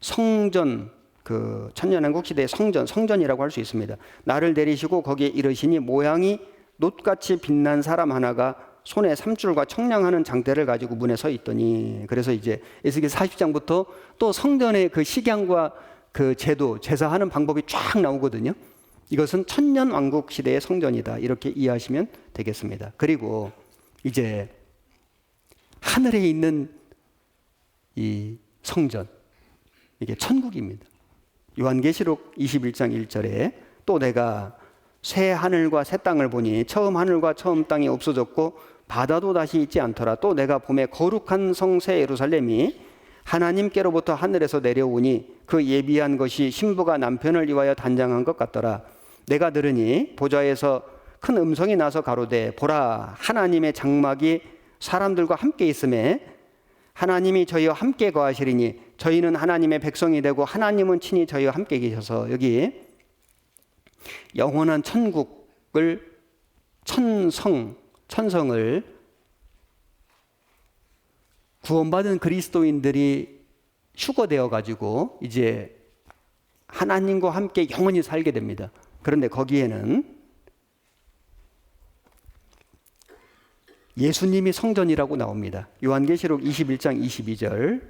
성전, 그 천년왕국 시대의 성전이라고 할 수 있습니다. 나를 내리시고 거기에 이르시니 모양이 놋같이 빛난 사람 하나가 손에 삼줄과 청량하는 장대를 가지고 문에 서 있더니. 그래서 이제 에스겔 40장부터 또 성전의 그 식양과 그 제도, 제사하는 방법이 쫙 나오거든요. 이것은 천년왕국 시대의 성전이다, 이렇게 이해하시면 되겠습니다. 그리고 이제 하늘에 있는 이 성전, 이게 천국입니다. 요한계시록 21장 1절에 또 내가 새 하늘과 새 땅을 보니 처음 하늘과 처음 땅이 없어졌고 바다도 다시 있지 않더라. 또 내가 보매 거룩한 성 새 예루살렘이 하나님께로부터 하늘에서 내려오니 그 예비한 것이 신부가 남편을 위하여 단장한 것 같더라. 내가 들으니 보좌에서 큰 음성이 나서 가로되 보라, 하나님의 장막이 사람들과 함께 있음에 하나님이 저희와 함께 거하시리니 저희는 하나님의 백성이 되고 하나님은 친히 저희와 함께 계셔서. 여기 영원한 천국을, 천성을 구원받은 그리스도인들이 휴거되어 가지고 이제 하나님과 함께 영원히 살게 됩니다. 그런데 거기에는 예수님이 성전이라고 나옵니다. 요한계시록 21장 22절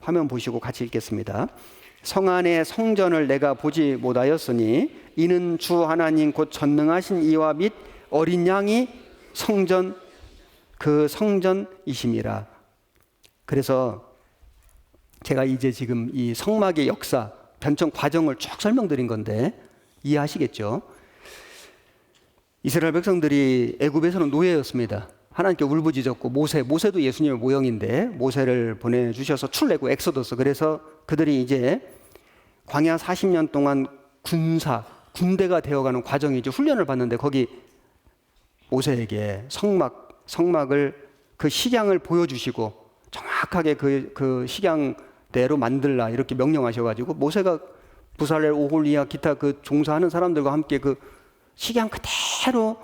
화면 보시고 같이 읽겠습니다. 성 안에 성전을 내가 보지 못하였으니 이는 주 하나님 곧 전능하신 이와 및 어린 양이 성전, 그 성전이심이라. 그래서 제가 이제 지금 이 성막의 역사, 변청 과정을 쭉 설명드린 건데 이해하시겠죠? 이스라엘 백성들이 애굽에서는 노예였습니다. 하나님께 울부짖었고 모세도 예수님의 모형인데 모세를 보내주셔서 출애굽, 엑소더스. 그래서 그들이 이제 광야 40년 동안 군대가 되어가는 과정이죠. 훈련을 받는데 거기 모세에게 성막을 그 식양을 보여주시고 정확하게 그 식양대로 만들라 이렇게 명령하셔가지고 모세가 부살렐, 오홀리야 기타 그 종사하는 사람들과 함께 그 식양 그대로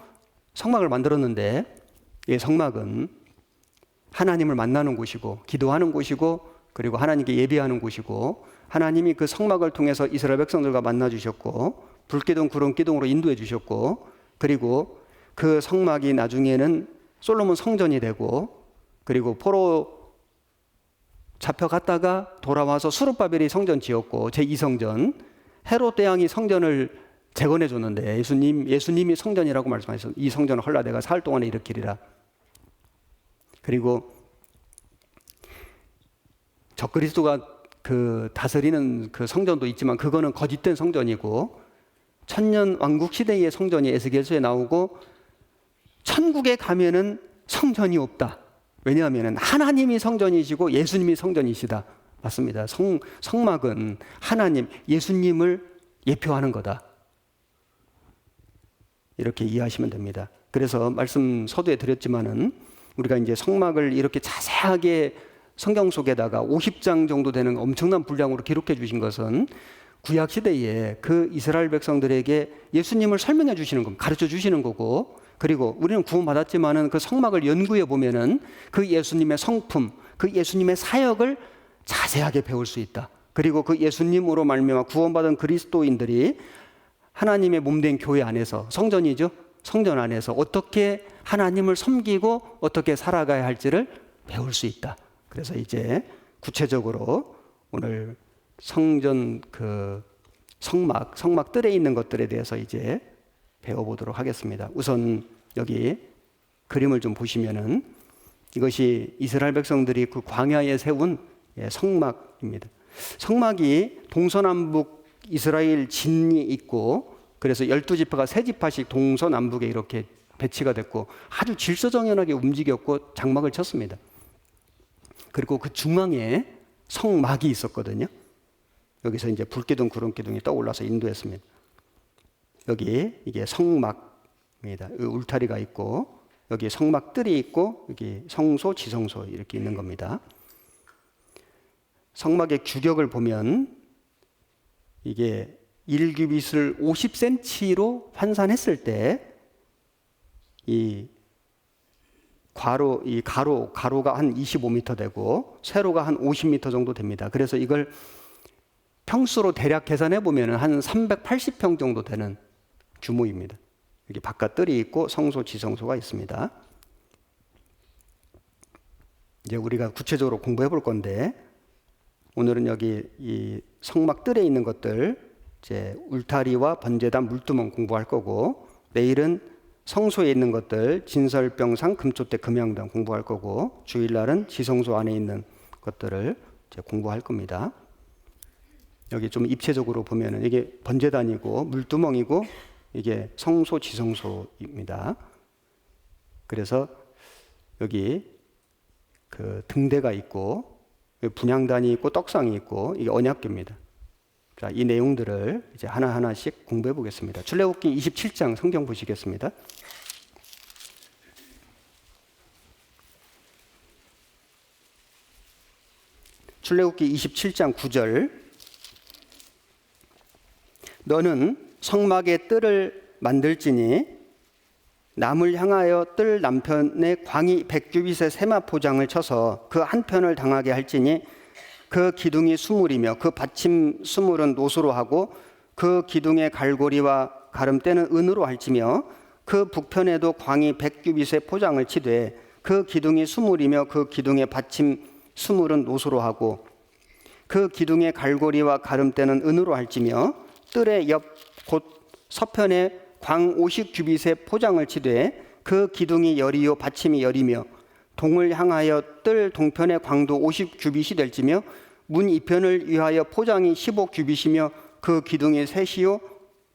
성막을 만들었는데, 이 성막은 하나님을 만나는 곳이고 기도하는 곳이고 그리고 하나님께 예배하는 곳이고 하나님이 그 성막을 통해서 이스라엘 백성들과 만나 주셨고 불기둥 구름기둥으로 인도해 주셨고 그리고 그 성막이 나중에는 솔로몬 성전이 되고 그리고 포로 잡혀갔다가 돌아와서 수룹바벨이 성전 지었고 제2성전, 헤롯 대왕이 성전을 재건해 줬는데 예수님이 성전이라고 말씀하셨어요. 이 성전을 헐라 내가 사흘 동안에 일으키리라. 그리고 적그리스도가 그 다스리는 그 성전도 있지만 그거는 거짓된 성전이고 천년 왕국 시대의 성전이 에스겔서에 나오고 천국에 가면은 성전이 없다. 왜냐하면 하나님이 성전이시고 예수님이 성전이시다. 맞습니다. 성막은 하나님, 예수님을 예표하는 거다. 이렇게 이해하시면 됩니다. 그래서 말씀 서두에 드렸지만은 우리가 이제 성막을 이렇게 자세하게 성경 속에다가 50장 정도 되는 엄청난 분량으로 기록해 주신 것은 구약 시대에 그 이스라엘 백성들에게 예수님을 설명해 주시는 겁니다. 가르쳐 주시는 거고, 그리고 우리는 구원받았지만은 그 성막을 연구해 보면은 그 예수님의 성품, 그 예수님의 사역을 자세하게 배울 수 있다. 그리고 그 예수님으로 말미암아 구원받은 그리스도인들이 하나님의 몸된 교회 안에서, 성전이죠, 성전 안에서 어떻게 하나님을 섬기고 어떻게 살아가야 할지를 배울 수 있다. 그래서 이제 구체적으로 오늘 성전 성막 뜰에 있는 것들에 대해서 이제 배워보도록 하겠습니다. 우선 여기 그림을 좀 보시면은 이것이 이스라엘 백성들이 그 광야에 세운 성막입니다. 성막이 동서남북 이스라엘 진이 있고, 그래서 12지파가 3지파씩 동서남북에 이렇게 배치가 됐고 아주 질서정연하게 움직였고 장막을 쳤습니다. 그리고 그 중앙에 성막이 있었거든요. 여기서 이제 불기둥 구름기둥이 떠올라서 인도했습니다. 여기 이게 성막입니다. 울타리가 있고 여기 성막들이 있고 여기 성소, 지성소 이렇게 있는 겁니다. 성막의 규격을 보면 이게 1규빗을 50cm로 환산했을 때 이 가로가 한 25m 되고 세로가 한 50m 정도 됩니다. 그래서 이걸 평수로 대략 계산해 보면 한 380평 정도 되는 규모입니다. 여기 바깥 뜰이 있고 성소, 지성소가 있습니다. 이제 우리가 구체적으로 공부해 볼 건데, 오늘은 여기 이 성막 뜰에 있는 것들, 이제 울타리와 번제단, 물두멍 공부할 거고, 내일은 성소에 있는 것들, 진설병상, 금초대, 금양당 공부할 거고, 주일날은 지성소 안에 있는 것들을 이제 공부할 겁니다. 여기 좀 입체적으로 보면은 이게 번제단이고 물두멍이고 이게 성소, 지성소입니다. 그래서 여기 그 등대가 있고 분향단이 있고 떡상이 있고 이게 언약궤입니다. 자, 이 내용들을 이제 하나하나씩 공부해 보겠습니다. 출애굽기 27장 성경 보시겠습니다. 출애굽기 27장 9절. 너는 성막에 뜰을 만들지니 남을 향하여 뜰 남편에 광이 100규빗의 세마포장을 쳐서 그 한편을 당하게 할지니 그 기둥이 수물이며 그 받침 수물은 노수로 하고 그 기둥의 갈고리와 가름대는 은으로 할지며 그 북편에도 광이 100규빗의 포장을 치되 그 기둥이 수물이며 그 기둥의 받침 수물은 노수로 하고 그 기둥의 갈고리와 가름대는 은으로 할지며 뜰의 옆 곧 서편에 광 50규빗의 포장을 치되 그 기둥이 열이요 받침이 열이며 동을 향하여 뜰 동편의 광도 50규빗이 될지며 문 이편을 위하여 포장이 15규빗이며 그 기둥이 셋이요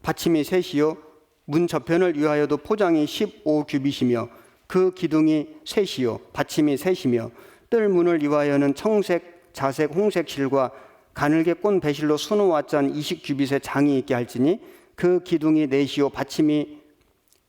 받침이 셋이요 문 저편을 위하여도 포장이 15규빗이며 그 기둥이 셋이요 받침이 셋이며 뜰 문을 위하여는 청색, 자색, 홍색 실과 가늘게 꼰 배실로 수놓아 짠 20규빗의 장이 있게 할지니 그 기둥이 넷이요 받침이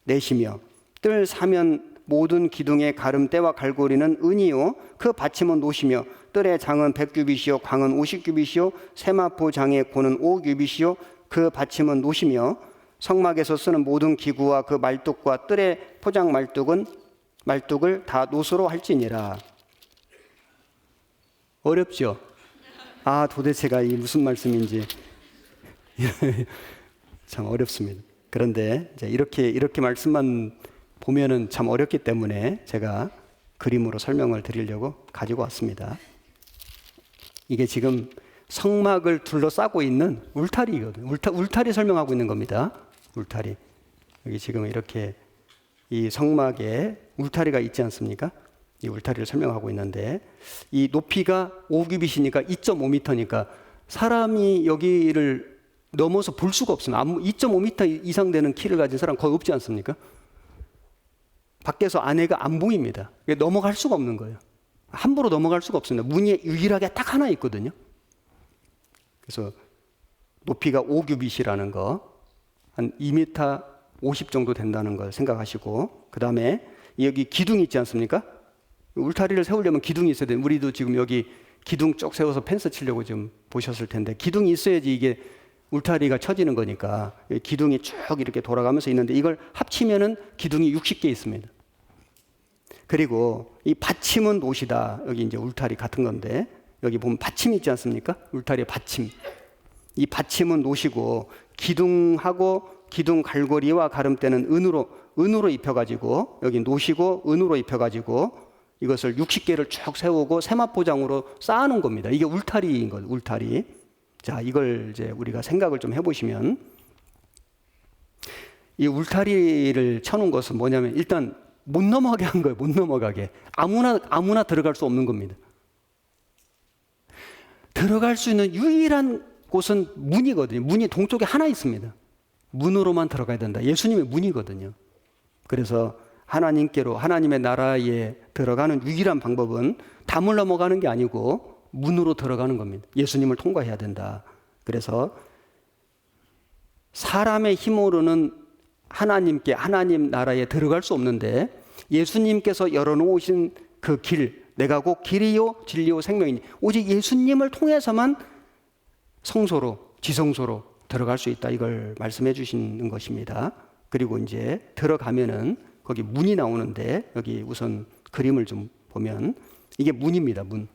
넷이며 뜰 사면 모든 기둥의 가름대와 갈고리는 은이요 그 받침은 노시며 뜰의 장은 100규빗이요 광은 50규빗이요 세마포 장의 고는 5규빗이요 그 받침은 노시며 성막에서 쓰는 모든 기구와 그 말뚝과 뜰의 포장 말뚝을 다 노수로 할지니라. 어렵죠? 아, 도대체가 이 무슨 말씀인지 참 어렵습니다. 그런데 이제 이렇게 말씀만 보면은 참 어렵기 때문에 제가 그림으로 설명을 드리려고 가지고 왔습니다. 이게 지금 성막을 둘러싸고 있는 울타리거든요. 울타리 설명하고 있는 겁니다. 울타리. 여기 지금 이렇게 이 성막에 울타리가 있지 않습니까? 이 울타리를 설명하고 있는데 이 높이가 5규빗이니까 2.5m니까 사람이 여기를 넘어서 볼 수가 없습니다. 2.5m 이상 되는 키를 가진 사람 거의 없지 않습니까? 밖에서 안에가 안 보입니다. 넘어갈 수가 없는 거예요. 함부로 넘어갈 수가 없습니다. 문이 유일하게 딱 하나 있거든요. 그래서 높이가 5규빗이라는 거, 한 2m 50 정도 된다는 걸 생각하시고, 그 다음에 여기 기둥이 있지 않습니까? 울타리를 세우려면 기둥이 있어야 돼요. 우리도 지금 여기 기둥 쭉 세워서 펜스 치려고 지금 보셨을 텐데, 기둥이 있어야지 이게 울타리가 쳐지는 거니까 기둥이 쭉 이렇게 돌아가면서 있는데, 이걸 합치면은 기둥이 60개 있습니다. 그리고 이 받침은 노시다. 여기 이제 울타리 같은 건데, 여기 보면 받침이 있지 않습니까? 울타리의 받침. 이 받침은 노시고, 기둥하고 기둥 갈고리와 가름대는 은으로 입혀가지고, 여기 노시고 은으로 입혀가지고 이것을 60개를 쭉 세우고 세마포장으로 쌓아놓은 겁니다. 이게 울타리인 거예요. 울타리. 자, 이걸 이제 우리가 생각을 좀 해보시면, 이 울타리를 쳐놓은 것은 뭐냐면, 일단 못 넘어가게 한 거예요. 못 넘어가게. 아무나 들어갈 수 없는 겁니다. 들어갈 수 있는 유일한 곳은 문이거든요. 문이 동쪽에 하나 있습니다. 문으로만 들어가야 된다. 예수님의 문이거든요. 그래서 하나님께로, 하나님의 나라에 들어가는 유일한 방법은 담을 넘어가는 게 아니고 문으로 들어가는 겁니다. 예수님을 통과해야 된다. 그래서 사람의 힘으로는 하나님 나라에 들어갈 수 없는데, 예수님께서 열어놓으신 그 길, 내가 곧 길이요 진리요 생명이니, 오직 예수님을 통해서만 성소로, 지성소로 들어갈 수 있다. 이걸 말씀해 주시는 것입니다. 그리고 이제 들어가면은 거기 문이 나오는데, 여기 우선 그림을 좀 보면 이게 문입니다. 문.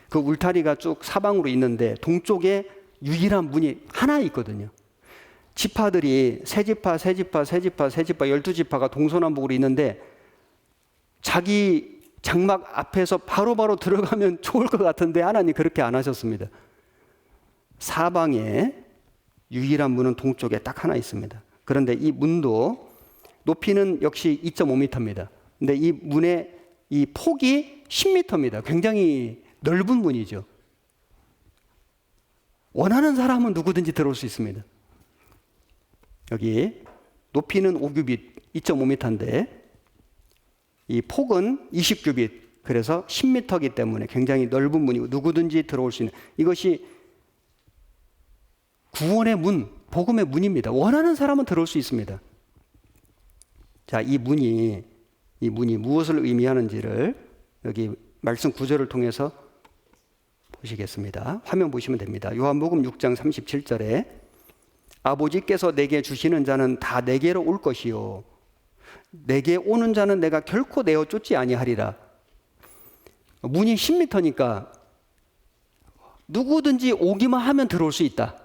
그 울타리가 쭉 사방으로 있는데 동쪽에 유일한 문이 하나 있거든요. 지파들이 세 지파 12지파가 동서남북으로 있는데, 자기 장막 앞에서 바로바로 들어가면 좋을 것 같은데 하나님 그렇게 안 하셨습니다. 사방에 유일한 문은 동쪽에 딱 하나 있습니다. 그런데 이 문도 높이는 역시 2.5m입니다. 근데 이 문의 이 폭이 10m입니다. 굉장히 넓은 문이죠. 원하는 사람은 누구든지 들어올 수 있습니다. 여기 높이는 5규빗 2.5m인데 이 폭은 20규빗, 그래서 10m이기 때문에 굉장히 넓은 문이고 누구든지 들어올 수 있는, 이것이 구원의 문, 복음의 문입니다. 원하는 사람은 들어올 수 있습니다. 자, 이 문이 무엇을 의미하는지를 여기 말씀 구절을 통해서 보시겠습니다. 화면 보시면 됩니다. 요한복음 6장 37절에 아버지께서 내게 주시는 자는 다 내게로 올 것이요, 내게 오는 자는 내가 결코 내어 쫓지 아니하리라. 문이 10m니까 누구든지 오기만 하면 들어올 수 있다.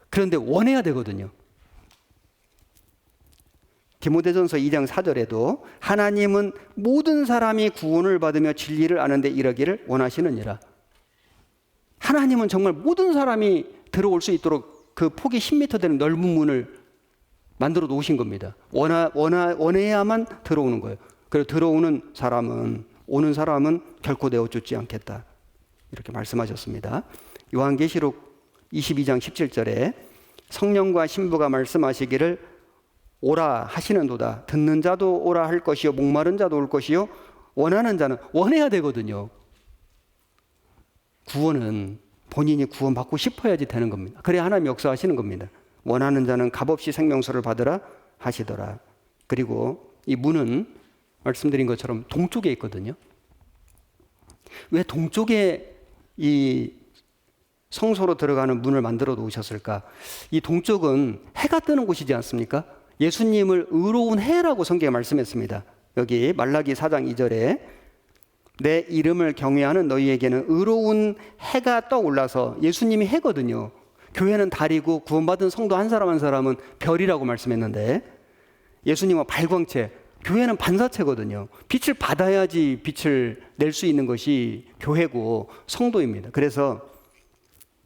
그런데 원해야 되거든요. 디모데전서 2장 4절에도 하나님은 모든 사람이 구원을 받으며 진리를 아는데 이르기를 원하시느니라. 하나님은 정말 모든 사람이 들어올 수 있도록 그 폭이 10m 되는 넓은 문을 만들어 놓으신 겁니다. 원해야만 들어오는 거예요. 그리고 들어오는 사람은, 오는 사람은 결코 내어쫓지 않겠다. 이렇게 말씀하셨습니다. 요한계시록 22장 17절에 성령과 신부가 말씀하시기를 오라 하시는도다. 듣는 자도 오라 할 것이요, 목마른 자도 올 것이요, 원하는 자는, 원해야 되거든요. 구원은 본인이 구원받고 싶어야지 되는 겁니다. 그래야 하나님 역사하시는 겁니다. 원하는 자는 값없이 생명수를 받으라 하시더라. 그리고 이 문은 말씀드린 것처럼 동쪽에 있거든요. 왜 동쪽에 이 성소로 들어가는 문을 만들어 놓으셨을까? 이 동쪽은 해가 뜨는 곳이지 않습니까? 예수님을 의로운 해라고 성경에 말씀했습니다. 여기 말라기 4장 2절에 내 이름을 경외하는 너희에게는 의로운 해가 떠올라서, 예수님이 해거든요. 교회는 달이고 구원받은 성도 한 사람 한 사람은 별이라고 말씀했는데, 예수님은 발광체, 교회는 반사체거든요. 빛을 받아야지 빛을 낼 수 있는 것이 교회고 성도입니다. 그래서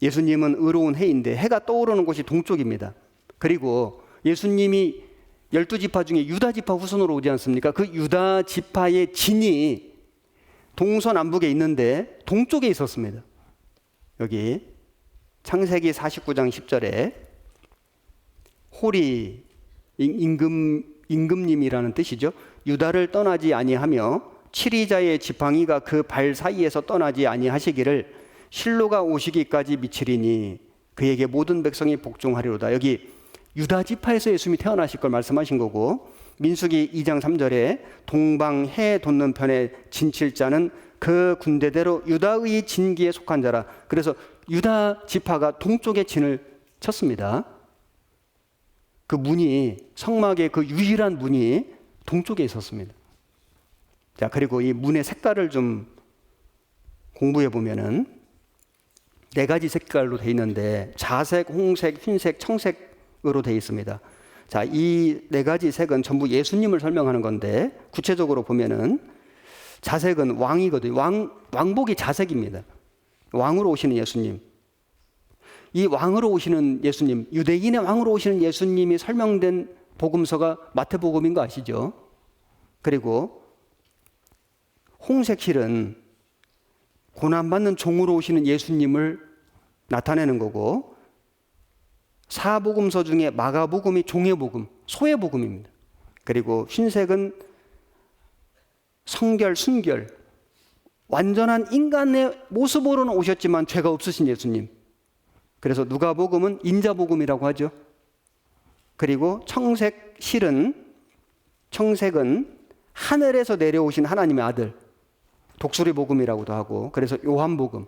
예수님은 의로운 해인데 해가 떠오르는 곳이 동쪽입니다. 그리고 예수님이 12지파 중에 유다지파 후손으로 오지 않습니까? 그 유다지파의 진이 동서남북에 있는데 동쪽에 있었습니다. 여기 창세기 49장 10절에 홀이 임금님이라는 뜻이죠. 유다를 떠나지 아니하며 치리자의 지팡이가 그 발 사이에서 떠나지 아니하시기를 실로가 오시기까지 미치리니 그에게 모든 백성이 복종하리로다. 여기 유다 지파에서 예수님이 태어나실 걸 말씀하신 거고, 민수기 2장 3절에 동방 해 돋는 편에 진칠 자는 그 군대대로 유다의 진기에 속한 자라. 그래서 유다 지파가 동쪽에 진을 쳤습니다. 그 문이, 성막의 그 유일한 문이 동쪽에 있었습니다. 자, 그리고 이 문의 색깔을 좀 공부해 보면은 4가지 색깔로 되어 있는데 자색, 홍색, 흰색, 청색으로 되어 있습니다. 자, 이 4가지 색은 전부 예수님을 설명하는 건데, 구체적으로 보면은 자색은 왕이거든요. 왕복이 자색입니다. 왕으로 오시는 예수님. 이 왕으로 오시는 예수님, 유대인의 왕으로 오시는 예수님이 설명된 복음서가 마태복음인 거 아시죠? 그리고 홍색 실은 고난받는 종으로 오시는 예수님을 나타내는 거고, 사복음서 중에 마가복음이 종의 복음, 소의 복음입니다. 그리고 흰색은 성결, 순결, 완전한 인간의 모습으로는 오셨지만 죄가 없으신 예수님. 그래서 누가복음은 인자복음이라고 하죠. 그리고 청색 실은, 청색은 하늘에서 내려오신 하나님의 아들, 독수리 복음이라고도 하고, 그래서 요한복음.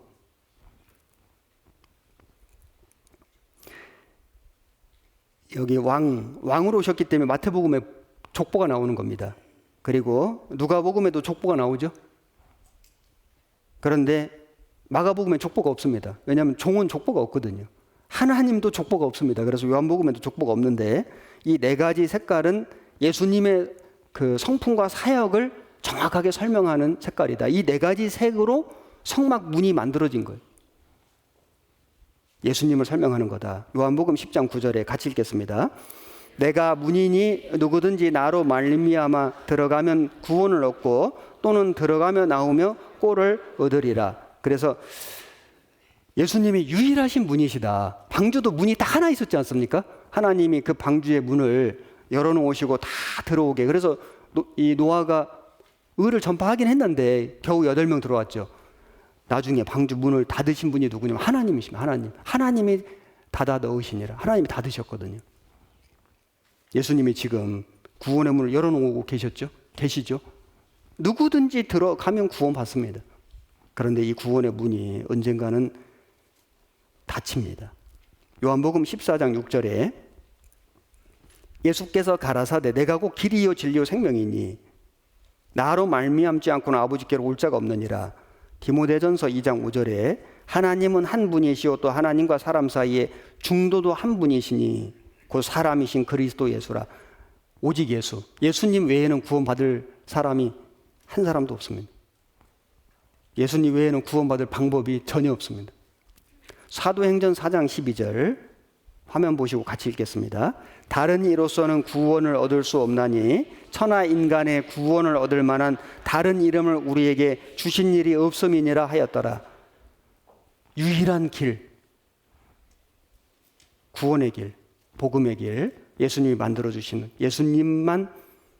여기 왕으로 오셨기 때문에 마태복음에 족보가 나오는 겁니다. 그리고 누가복음에도 족보가 나오죠. 그런데 마가복음에 족보가 없습니다. 왜냐하면 종은 족보가 없거든요. 하나님도 족보가 없습니다. 그래서 요한복음에도 족보가 없는데, 이 4가지 색깔은 예수님의 그 성품과 사역을 정확하게 설명하는 색깔이다. 이 4가지 색으로 성막 문이 만들어진 거예요. 예수님을 설명하는 거다. 요한복음 10장 9절에 같이 읽겠습니다. 내가 문이니 누구든지 나로 말미암아 들어가면 구원을 얻고 또는 들어가며 나오며 꼴을 얻으리라. 그래서 예수님이 유일하신 문이시다. 방주도 문이 딱 하나 있었지 않습니까? 하나님이 그 방주의 문을 열어놓으시고 다 들어오게. 그래서 이 노아가 의를 전파하긴 했는데 겨우 8명 들어왔죠. 나중에 방주 문을 닫으신 분이 누구냐면 하나님이십니다. 하나님이 닫아 넣으시니라. 하나님이 닫으셨거든요. 예수님이 지금 구원의 문을 열어놓고 계시죠? 누구든지 들어가면 구원받습니다. 그런데 이 구원의 문이 언젠가는 닫힙니다. 요한복음 14장 6절에 예수께서 가라사대 내가 곧 길이요 진리요 생명이니 나로 말미암지 않고는 아버지께로 올 자가 없느니라. 디모데전서 2장 5절에 하나님은 한 분이시오 또 하나님과 사람 사이에 중도도 한 분이시니 곧 사람이신 그리스도 예수라. 오직 예수, 예수님 외에는 구원받을 사람이 한 사람도 없습니다. 예수님 외에는 구원받을 방법이 전혀 없습니다. 사도행전 4장 12절 화면 보시고 같이 읽겠습니다. 다른 이로서는 구원을 얻을 수 없나니 천하 인간의 구원을 얻을 만한 다른 이름을 우리에게 주신 일이 없음이니라 하였더라. 유일한 길, 구원의 길, 복음의 길, 예수님이 만들어주시는 예수님만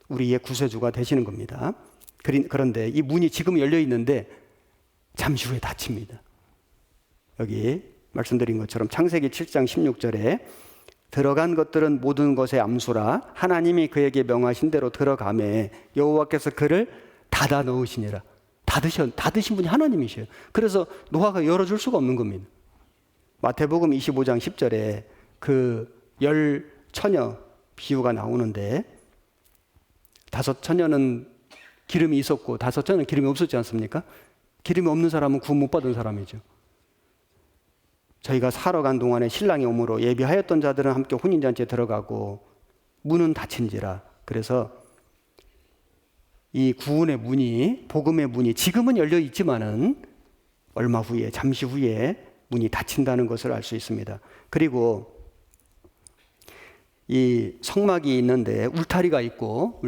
우리의 구세주가 되시는 겁니다. 그런데 이 문이 지금 열려 있는데 잠시 후에 닫힙니다. 여기 말씀드린 것처럼 창세기 7장 16절에 들어간 것들은 모든 것의 암수라 하나님이 그에게 명하신 대로 들어가매 여호와께서 그를 닫아 넣으시니라. 닫으신 분이 하나님이셔요. 그래서 노아가 열어줄 수가 없는 겁니다. 마태복음 25장 10절에 그 10처녀 비유가 나오는데 5처녀는 기름이 있었고 5처녀는 기름이 없었지 않습니까? 기름이 없는 사람은 구원 못 받은 사람이죠. 저희가 사러 간 동안에 신랑이 오므로 예비하였던 자들은 함께 혼인잔치에 들어가고 문은 닫힌지라. 그래서 이 구원의 문이, 복음의 문이 지금은 열려 있지만은 얼마 후에, 잠시 후에 문이 닫힌다는 것을 알 수 있습니다. 그리고 이 성막이 있는데 울타리가 있고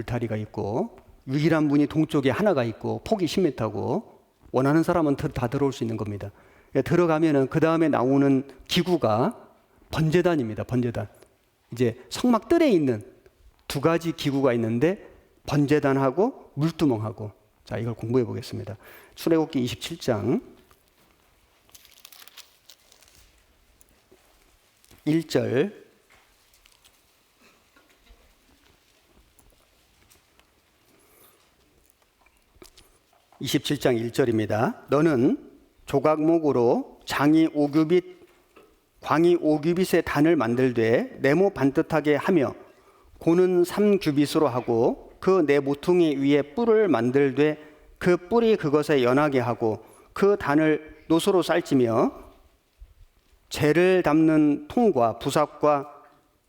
유일한 문이 동쪽에 하나가 있고 폭이 10m고 원하는 사람은 다 들어올 수 있는 겁니다. 들어가면은 그 다음에 나오는 기구가 번제단입니다. 번제단. 이제 성막 뜰에 있는 2가지 기구가 있는데 번제단하고 물두멍하고 자, 이걸 공부해 보겠습니다. 출애굽기 27장 1절 27장 1절입니다. 너는 조각목으로 광이 5규빗의 단을 만들되 네모 반듯하게 하며 고는 3규빗으로 하고 그 네 모퉁이 위에 뿔을 만들되 그 뿔이 그것에 연하게 하고 그 단을 노소로 쌀지며 재를 담는 통과 부삽과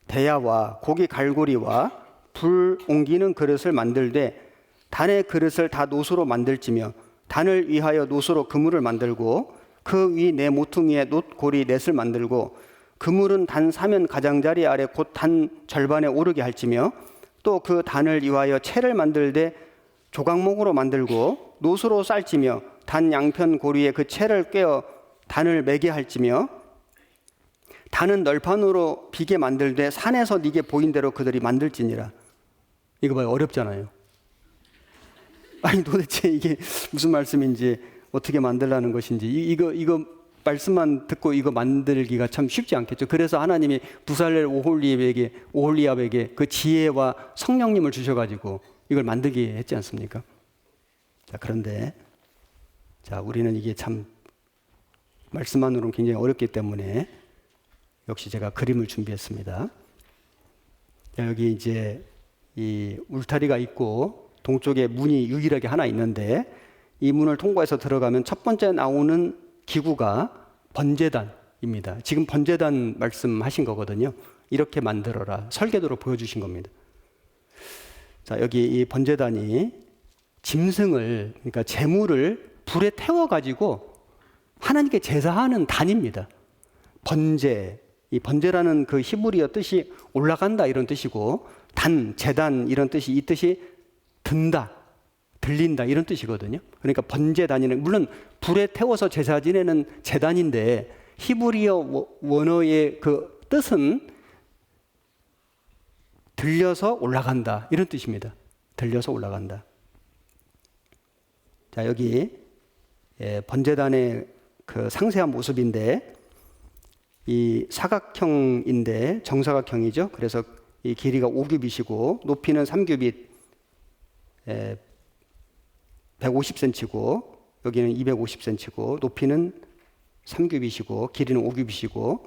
대야와 고기 갈고리와 불 옮기는 그릇을 만들되 단의 그릇을 다 노소로 만들지며 단을 위하여 노소로 그물을 만들고 그 위 네 모퉁이에 놋고리 넷을 만들고 그물은 단 사면 가장자리 아래 곧 단 절반에 오르게 할지며 또 그 단을 위하여 채를 만들되 조각목으로 만들고 노소로 쌀지며 단 양편 고리에 그 채를 꿰어 단을 매게 할지며 단은 널판으로 비게 만들되 산에서 네게 보인 대로 그들이 만들지니라. 이거 봐요, 어렵잖아요. 아니 도대체 이게 무슨 말씀인지 어떻게 만들라는 것인지 이거 말씀만 듣고 이거 만들기가 참 쉽지 않겠죠. 그래서 하나님이 부살렐 오홀리압에게 그 지혜와 성령님을 주셔가지고 이걸 만들게 했지 않습니까? 자, 그런데 우리는 이게 참 말씀만으로는 굉장히 어렵기 때문에 역시 제가 그림을 준비했습니다. 자, 여기 이제 이 울타리가 있고 동쪽에 문이 유일하게 하나 있는데 이 문을 통과해서 들어가면 첫 번째 나오는 기구가 번제단입니다. 지금 번제단 말씀하신 거거든요. 이렇게 만들어라. 설계도로 보여주신 겁니다. 자, 여기 이 번제단이 짐승을, 그러니까 제물을 불에 태워가지고 하나님께 제사하는 단입니다. 번제, 이 번제라는 그 히브리어 뜻이 올라간다 이런 뜻이고 단, 제단 이런 뜻이 이 뜻이 든다, 들린다 이런 뜻이거든요. 그러니까 번제단이는 물론 불에 태워서 제사 지내는 제단인데 히브리어 원어의 그 뜻은 들려서 올라간다 이런 뜻입니다. 들려서 올라간다. 자, 여기 번제단의 그 상세한 모습인데 이 사각형인데 정사각형이죠. 그래서 이 길이가 5규빗이고 높이는 3규빗 150cm고 여기는 250cm고 높이는 3규빗이고 길이는 5규빗이고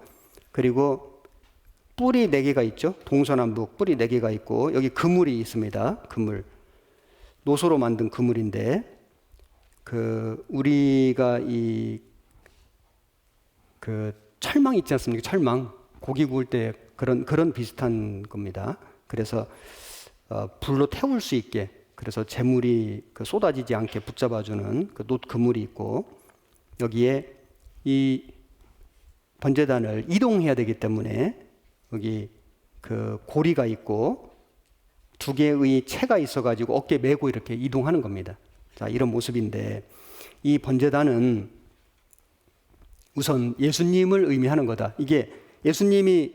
그리고 뿔이 4개가 있죠. 동서남북 뿔이 4개가 있고 여기 그물이 있습니다. 그물. 노소로 만든 그물인데 그 우리가 이 그 철망 있지 않습니까? 철망. 고기 구울 때 그런 비슷한 겁니다. 그래서 불로 태울 수 있게 그래서 재물이 쏟아지지 않게 붙잡아주는 그 놋 그물이 있고 여기에 이 번제단을 이동해야 되기 때문에 여기 그 고리가 있고 2개의 채가 있어가지고 어깨에 메고 이렇게 이동하는 겁니다. 자, 이런 모습인데 이 번제단은 우선 예수님을 의미하는 거다. 이게 예수님이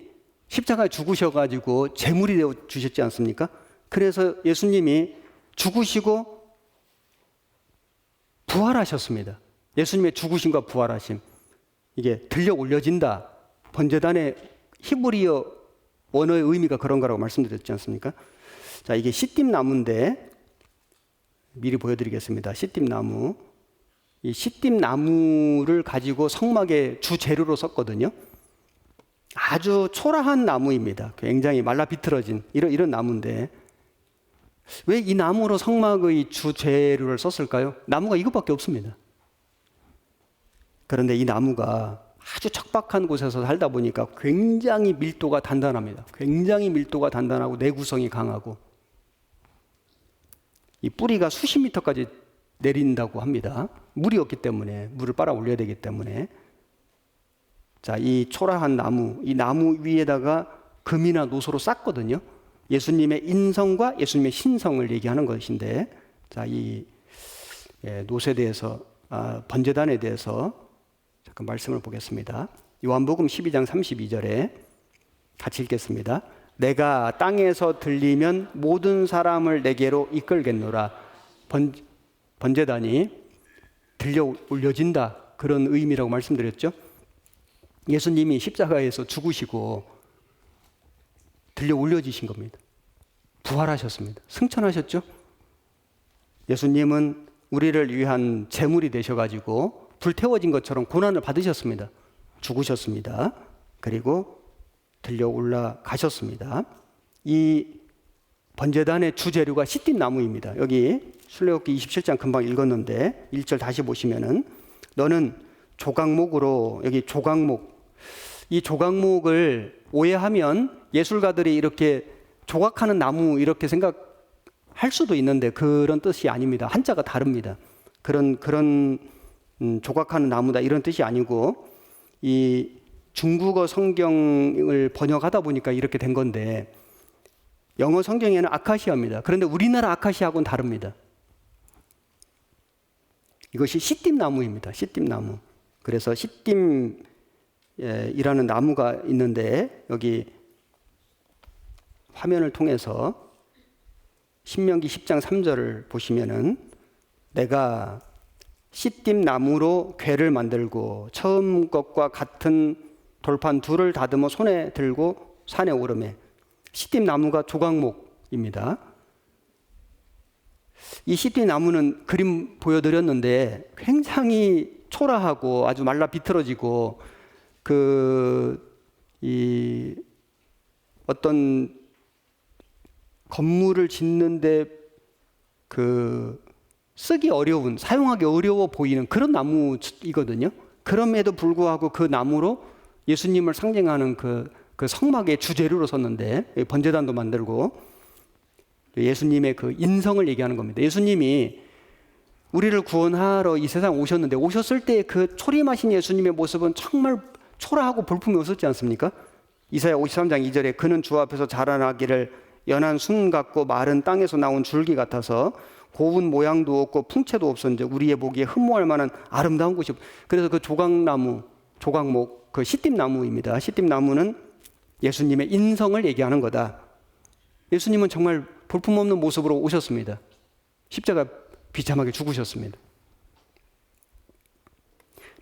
십자가에 죽으셔가지고 제물이 되어 주셨지 않습니까? 그래서 예수님이 죽으시고 부활하셨습니다. 예수님의 죽으심과 부활하심 이게 들려 올려진다. 번제단의 히브리어 원어의 의미가 그런 거라고 말씀드렸지 않습니까? 자, 이게 시띠나무인데 미리 보여드리겠습니다. 시띠나무. 이 시띠나무를 가지고 성막의 주 재료로 썼거든요. 아주 초라한 나무입니다. 굉장히 말라 비틀어진 이런 나무인데 왜 이 나무로 성막의 주 재료를 썼을까요? 나무가 이것밖에 없습니다. 그런데 이 나무가 아주 척박한 곳에서 살다 보니까 굉장히 밀도가 단단합니다. 굉장히 밀도가 단단하고 내구성이 강하고 이 뿌리가 수십 미터까지 내린다고 합니다. 물이 없기 때문에 물을 빨아 올려야 되기 때문에 자, 이 초라한 나무, 이 나무 위에다가 금이나 노소로 쌌거든요. 예수님의 인성과 예수님의 신성을 얘기하는 것인데 자, 이 노소에 대해서 번제단에 대해서 잠깐 말씀을 보겠습니다. 요한복음 12장 32절에 같이 읽겠습니다. 내가 땅에서 들리면 모든 사람을 내게로 이끌겠노라. 번제단이 들려 올려진다, 그런 의미라고 말씀드렸죠. 예수님이 십자가에서 죽으시고 들려 올려지신 겁니다. 부활하셨습니다. 승천하셨죠. 예수님은 우리를 위한 제물이 되셔가지고 불태워진 것처럼 고난을 받으셨습니다. 죽으셨습니다. 그리고 들려 올라가셨습니다. 이 번제단의 주재료가 시띠 나무입니다. 여기 출애굽기 27장 금방 읽었는데 1절 다시 보시면은 너는 조각목으로, 여기 조각목, 이 조각목을 오해하면 예술가들이 이렇게 조각하는 나무 이렇게 생각할 수도 있는데 그런 뜻이 아닙니다. 한자가 다릅니다. 그런 조각하는 나무다 이런 뜻이 아니고, 이 중국어 성경을 번역하다 보니까 이렇게 된 건데, 영어 성경에는 아카시아입니다. 그런데 우리나라 아카시아하고는 다릅니다. 이것이 시띠나무입니다. 시띠나무. 그래서 시띠이라는 나무가 있는데, 여기 화면을 통해서 신명기 10장 3절을 보시면은 내가 시띠나무로 궤를 만들고 처음 것과 같은 돌판 둘을 다듬어 손에 들고 산에 오르매. 시띠나무가 조각목입니다. 이 시띠나무는 그림 보여드렸는데 굉장히 초라하고 아주 말라 비틀어지고 어떤 건물을 짓는데 쓰기 어려운, 사용하기 어려워 보이는 그런 나무이거든요. 그럼에도 불구하고 그 나무로 예수님을 상징하는 그 성막의 주재료로 썼는데, 번제단도 만들고 예수님의 그 인성을 얘기하는 겁니다. 예수님이 우리를 구원하러 이 세상 오셨는데, 오셨을 때 그 초림하신 예수님의 모습은 정말 초라하고 볼품이 없었지 않습니까? 이사야 53장 2절에 그는 주 앞에서 자라나기를 연한 순 같고 마른 땅에서 나온 줄기 같아서 고운 모양도 없고 풍채도 없었는데 우리의 보기에 흠모할 만한 아름다운 곳이. 그래서 그 조각나무, 조각목, 그 시띠나무입니다. 시띠나무는 예수님의 인성을 얘기하는 거다. 예수님은 정말 볼품없는 모습으로 오셨습니다. 십자가 비참하게 죽으셨습니다.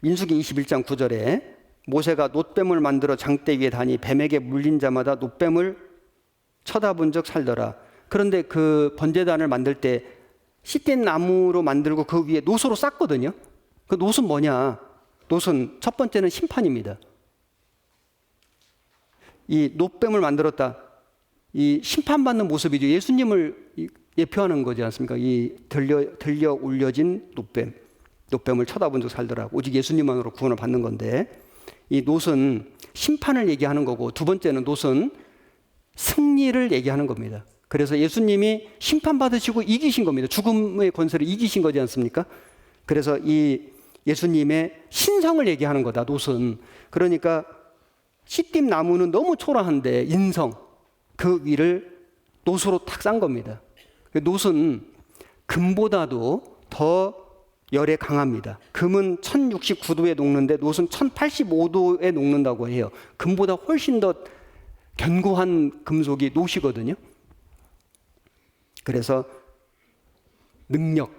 민수기 21장 9절에 모세가 놋뱀을 만들어 장대 위에 다니 뱀에게 물린 자마다 놋뱀을 쳐다본 적 살더라. 그런데 그 번제단을 만들 때 시띠나무로 만들고 그 위에 놋으로 쌌거든요. 그 놋은 뭐냐? 놋은 첫 번째는 심판입니다. 이 놋뱀을 만들었다. 이 심판받는 모습이죠. 예수님을 예표하는 거지 않습니까? 이 들려 올려진 놋뱀을 쳐다본 적 살더라. 오직 예수님만으로 구원을 받는 건데, 이 놋은 심판을 얘기하는 거고, 두 번째는 놋은 승리를 얘기하는 겁니다. 그래서 예수님이 심판받으시고 이기신 겁니다. 죽음의 권세를 이기신 거지 않습니까? 그래서 이 예수님의 신성을 얘기하는 거다, 놋은. 그러니까 시띠나무는 너무 초라한데 인성, 그 위를 놋으로 탁 싼 겁니다. 놋은 금보다도 더 열에 강합니다. 금은 1069도에 녹는데 놋은 1085도에 녹는다고 해요. 금보다 훨씬 더 견고한 금속이 놋이거든요. 그래서 능력,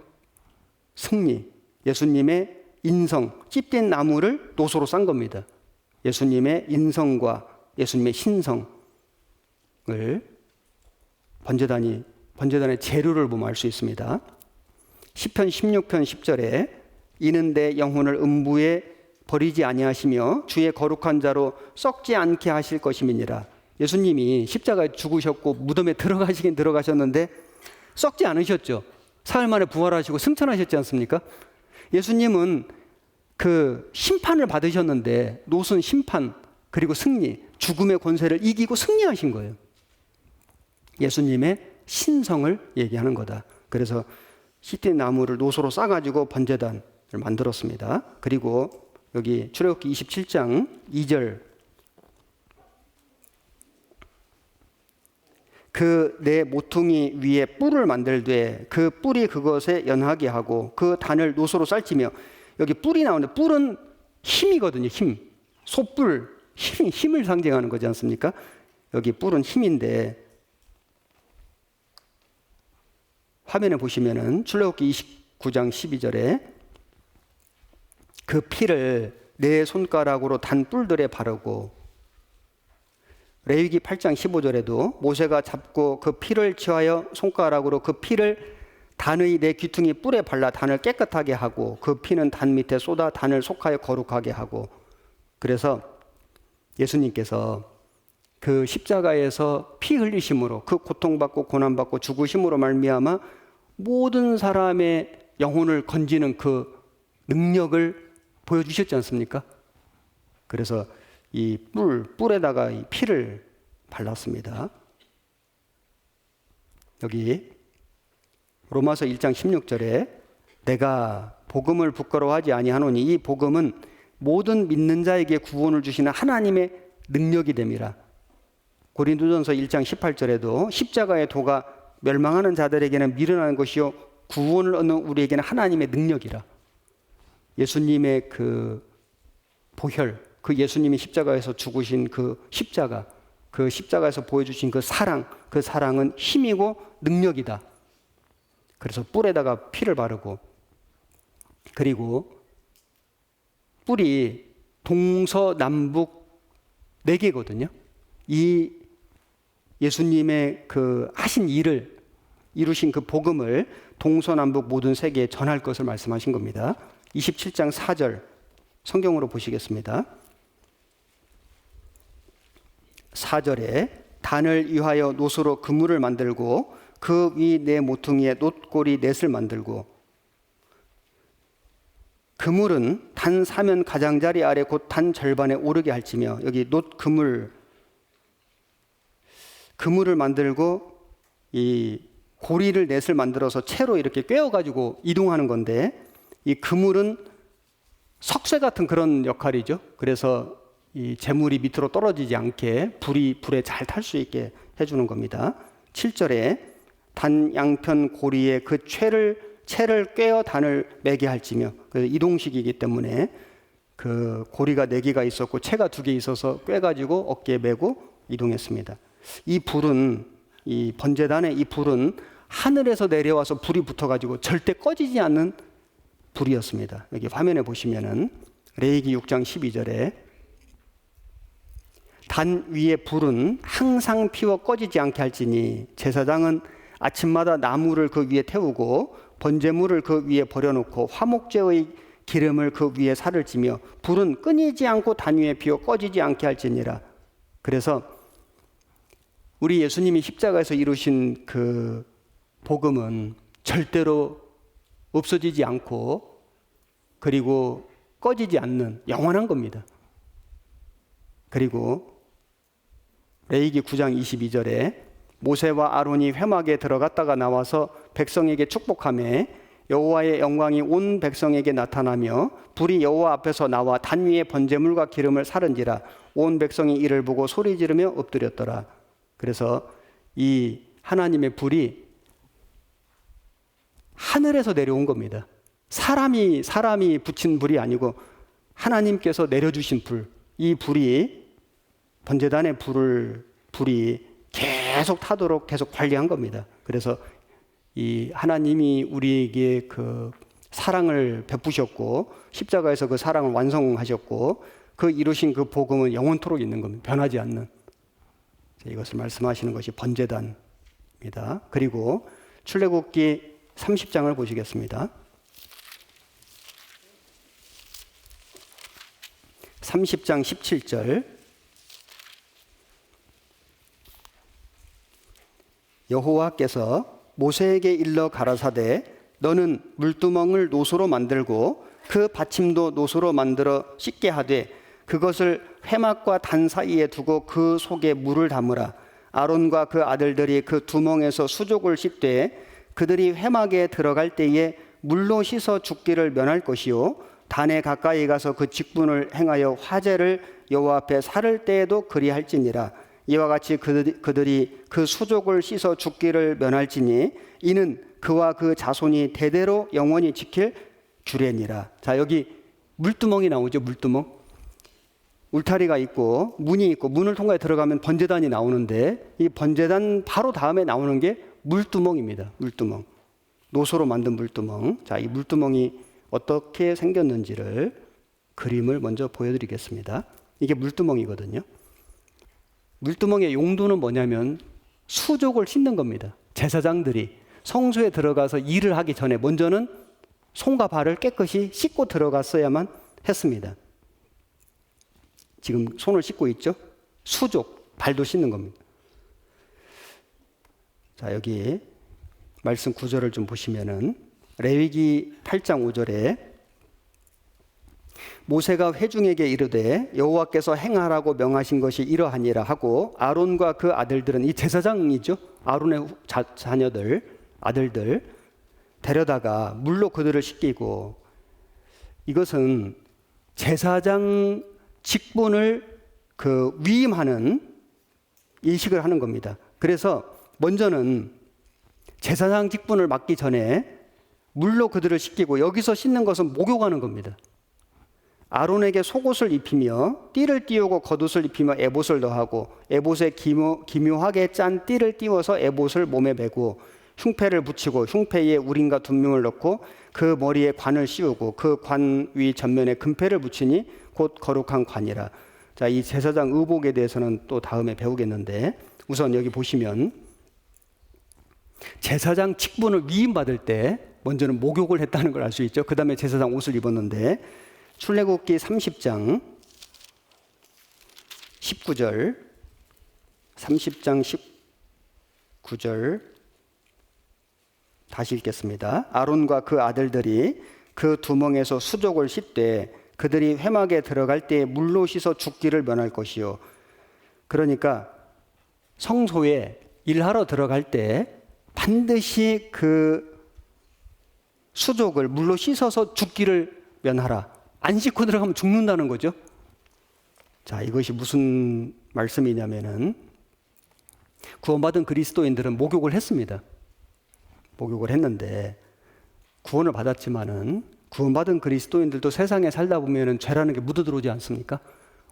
승리, 예수님의 인성, 찝된 나무를 놋으로 싼 겁니다. 예수님의 인성과 예수님의 신성을 번제단의 재료를 보면 알 수 있습니다. 시편 16편 10절에 이는 내 영혼을 음부에 버리지 아니하시며 주의 거룩한 자로 썩지 않게 하실 것임이니라. 예수님이 십자가에 죽으셨고 무덤에 들어가시긴 들어가셨는데 썩지 않으셨죠. 사흘 만에 부활하시고 승천하셨지 않습니까? 예수님은 그 심판을 받으셨는데 놋은 심판 그리고 승리, 죽음의 권세를 이기고 승리하신 거예요. 예수님의 신성을 얘기하는 거다. 그래서 시띠나무를 놋으로 싸가지고 번제단을 만들었습니다. 그리고 여기 출애굽기 27장 2절, 그 내 모퉁이 위에 뿔을 만들되 그 뿔이 그것에 연하게 하고 그 단을 놋으로 쌀지며. 여기 뿔이 나오는데 뿔은 힘이거든요. 힘, 소뿔, 힘을 상징하는 거지 않습니까? 여기 뿔은 힘인데, 화면에 보시면은 출애굽기 9장 12절에 그 피를 내 손가락으로 단 뿔들에 바르고, 레위기 8장 15절에도 모세가 잡고 그 피를 취하여 손가락으로 그 피를 단의 내 귀퉁이 뿔에 발라 단을 깨끗하게 하고 그 피는 단 밑에 쏟아 단을 속하여 거룩하게 하고. 그래서 예수님께서 그 십자가에서 피 흘리심으로, 그 고통받고 고난받고 죽으심으로 말미암아 모든 사람의 영혼을 건지는 그 능력을 보여주셨지 않습니까? 그래서 이 뿔에다가 이 피를 발랐습니다. 여기 로마서 1장 16절에 내가 복음을 부끄러워하지 아니하노니 이 복음은 모든 믿는 자에게 구원을 주시는 하나님의 능력이 됨이라. 고린도전서 1장 18절에도 십자가의 도가 멸망하는 자들에게는 미련한 것이요 구원을 얻는 우리에게는 하나님의 능력이라. 예수님의 그 보혈, 그 예수님이 십자가에서 죽으신 그 십자가, 그 십자가에서 보여주신 그 사랑은 힘이고 능력이다. 그래서 뿔에다가 피를 바르고, 그리고 뿔이 동서남북 4개거든요. 이 예수님의 그 하신 일을, 이루신 그 복음을 동서남북 모든 세계에 전할 것을 말씀하신 겁니다. 27장 4절 성경으로 보시겠습니다. 4절에 단을 위하여 놋으로 그물을 만들고 그 위 네 모퉁이에 놋고리 넷을 만들고. 그물은 단 사면 가장자리 아래 곧 단 절반에 오르게 할지며, 여기 그물을 만들고 이 고리를 넷을 만들어서 채로 이렇게 꿰어가지고 이동하는 건데, 이 그물은 석쇠 같은 그런 역할이죠. 그래서 이 재물이 밑으로 떨어지지 않게 불에 잘 탈 수 있게 해주는 겁니다. 7절에 단 양편 고리에 그 채를 꿰어 단을 매게 할지며, 이동식이기 때문에 그 고리가 4개가 있었고 채가 2개 있어서 꿰가지고 어깨에 메고 이동했습니다. 이 불은, 이 번제단의 이 불은 하늘에서 내려와서 불이 붙어가지고 절대 꺼지지 않는 불이었습니다. 여기 화면에 보시면은 레위기 6장 12절에 단 위에 불은 항상 피워 꺼지지 않게 할지니 제사장은 아침마다 나무를 그 위에 태우고 번제물을 그 위에 버려놓고 화목제의 기름을 그 위에 살을 찌며 불은 끊이지 않고 단 위에 피워 꺼지지 않게 할지니라. 그래서 우리 예수님이 십자가에서 이루신 그 복음은 절대로 없어지지 않고 그리고 꺼지지 않는 영원한 겁니다. 그리고 레위기 9장 22절에 모세와 아론이 회막에 들어갔다가 나와서 백성에게 축복하며 여호와의 영광이 온 백성에게 나타나며 불이 여호와 앞에서 나와 단 위에 번제물과 기름을 사른지라. 온 백성이 이를 보고 소리 지르며 엎드렸더라. 그래서 이 하나님의 불이 하늘에서 내려온 겁니다. 사람이 붙인 불이 아니고 하나님께서 내려주신 불. 이 불이 번제단의 불이 계속 타도록 계속 관리한 겁니다. 그래서 이 하나님이 우리에게 그 사랑을 베푸셨고 십자가에서 그 사랑을 완성하셨고 그 이루신 그 복음은 영원토록 있는 겁니다. 변하지 않는. 이것을 말씀하시는 것이 번제단입니다. 그리고 출애굽기 30장을 보시겠습니다. 30장 17절 여호와께서 모세에게 일러 가라사대 너는 물두멍을 놋으로 만들고 그 받침도 놋으로 만들어 씻게 하되 그것을 회막과 단 사이에 두고 그 속에 물을 담으라. 아론과 그 아들들이 그 두멍에서 수족을 씻되 그들이 회막에 들어갈 때에 물로 씻어 죽기를 면할 것이요 단에 가까이 가서 그 직분을 행하여 화제를 여호와 앞에 살을 때에도 그리할지니라. 이와 같이 그들이 그 수족을 씻어 죽기를 면할지니 이는 그와 그 자손이 대대로 영원히 지킬 규례니라. 자, 여기 물두멍이 나오죠. 물두멍. 울타리가 있고 문이 있고 문을 통과해 들어가면 번제단이 나오는데 이 번제단 바로 다음에 나오는 게 물두멍입니다. 물두멍. 노소로 만든 물두멍. 자, 이 물두멍이 어떻게 생겼는지를 그림을 먼저 보여드리겠습니다. 이게 물두멍이거든요. 물두멍의 용도는 뭐냐면 수족을 씻는 겁니다. 제사장들이 성소에 들어가서 일을 하기 전에 먼저는 손과 발을 깨끗이 씻고 들어갔어야만 했습니다. 지금 손을 씻고 있죠? 수족, 발도 씻는 겁니다. 자, 여기 말씀 구절을 좀 보시면은 레위기 8장 5절에 모세가 회중에게 이르되 여호와께서 행하라고 명하신 것이 이러하니라 하고 아론과 그 아들들은, 이 제사장이죠, 아론의 자녀들, 아들들 데려다가 물로 그들을 씻기고, 이것은 제사장 직분을 위임하는 인식을 하는 겁니다. 그래서 먼저는 제사장 직분을 맡기 전에 물로 그들을 씻기고, 여기서 씻는 것은 목욕하는 겁니다. 아론에게 속옷을 입히며 띠를 띄우고 겉옷을 입히며 에봇을 더하고 에봇에 기묘하게 짠 띠를 띄워서 에봇을 몸에 메고 흉패를 붙이고 흉패에 우림과 둔명을 넣고 그 머리에 관을 씌우고 그 관 위 전면에 금패를 붙이니 곧 거룩한 관이라. 자, 이 제사장 의복에 대해서는 또 다음에 배우겠는데, 우선 여기 보시면 제사장 직분을 위임받을 때 먼저는 목욕을 했다는 걸 알 수 있죠. 그 다음에 제사장 옷을 입었는데, 출애굽기 30장 19절 30장 19절 다시 읽겠습니다. 아론과 그 아들들이 그 두멍에서 수족을 씻되 그들이 회막에 들어갈 때에 물로 씻어 죽기를 면할 것이요. 그러니까 성소에 일하러 들어갈 때 반드시 그 수족을 물로 씻어서 죽기를 면하라. 안 씻고 들어가면 죽는다는 거죠. 자, 이것이 무슨 말씀이냐면은 구원받은 그리스도인들은 목욕을 했습니다. 목욕을 했는데 구원을 받았지만은 구원받은 그리스도인들도 세상에 살다 보면은 죄라는 게 묻어들어오지 않습니까?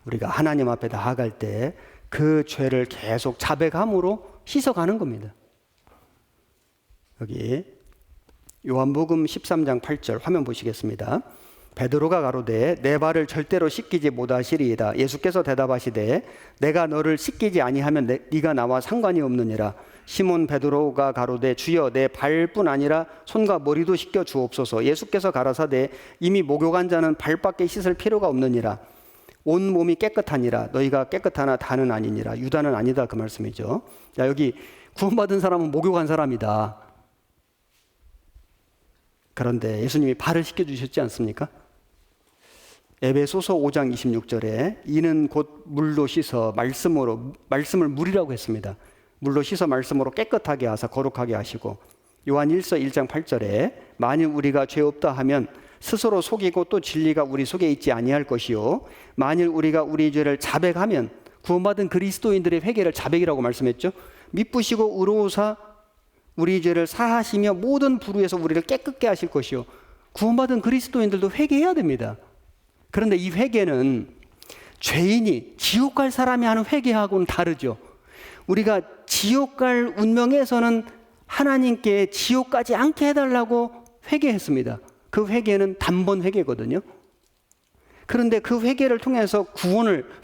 우리가 하나님 앞에 나아갈 때 그 죄를 계속 자백함으로 씻어가는 겁니다. 여기 요한복음 13장 8절 화면 보시겠습니다. 베드로가 가로되 내 발을 절대로 씻기지 못하시리이다. 예수께서 대답하시되 내가 너를 씻기지 아니하면 네가 나와 상관이 없느니라. 시몬 베드로가 가로되 주여 내 발뿐 아니라 손과 머리도 씻겨 주옵소서. 예수께서 가라사대 이미 목욕한 자는 발밖에 씻을 필요가 없느니라. 온 몸이 깨끗하니라. 너희가 깨끗하나 다는 아니니라. 유다는 아니다, 그 말씀이죠. 자, 여기 구원받은 사람은 목욕한 사람이다. 그런데 예수님이 발을 씻겨주셨지 않습니까? 에베소서 5장 26절에 이는 곧 물로 씻어 말씀을 물이라고 했습니다. 물로 씻어 말씀으로 깨끗하게 하사 거룩하게 하시고, 요한 1서 1장 8절에 만일 우리가 죄 없다 하면 스스로 속이고 또 진리가 우리 속에 있지 아니할 것이요 만일 우리가 우리 죄를 자백하면, 구원받은 그리스도인들의 회개를 자백이라고 말씀했죠. 미쁘시고 의로우사 우리 죄를 사하시며 모든 불의에서 우리를 깨끗게 하실 것이요. 구원받은 그리스도인들도 회개해야 됩니다. 그런데 이 회개는 죄인이 지옥 갈 사람이 하는 회개하고는 다르죠. 우리가 지옥 갈 운명에서는 하나님께 지옥 가지 않게 해달라고 회개했습니다. 그 회개는 단번 회개거든요. 그런데 그 회개를 통해서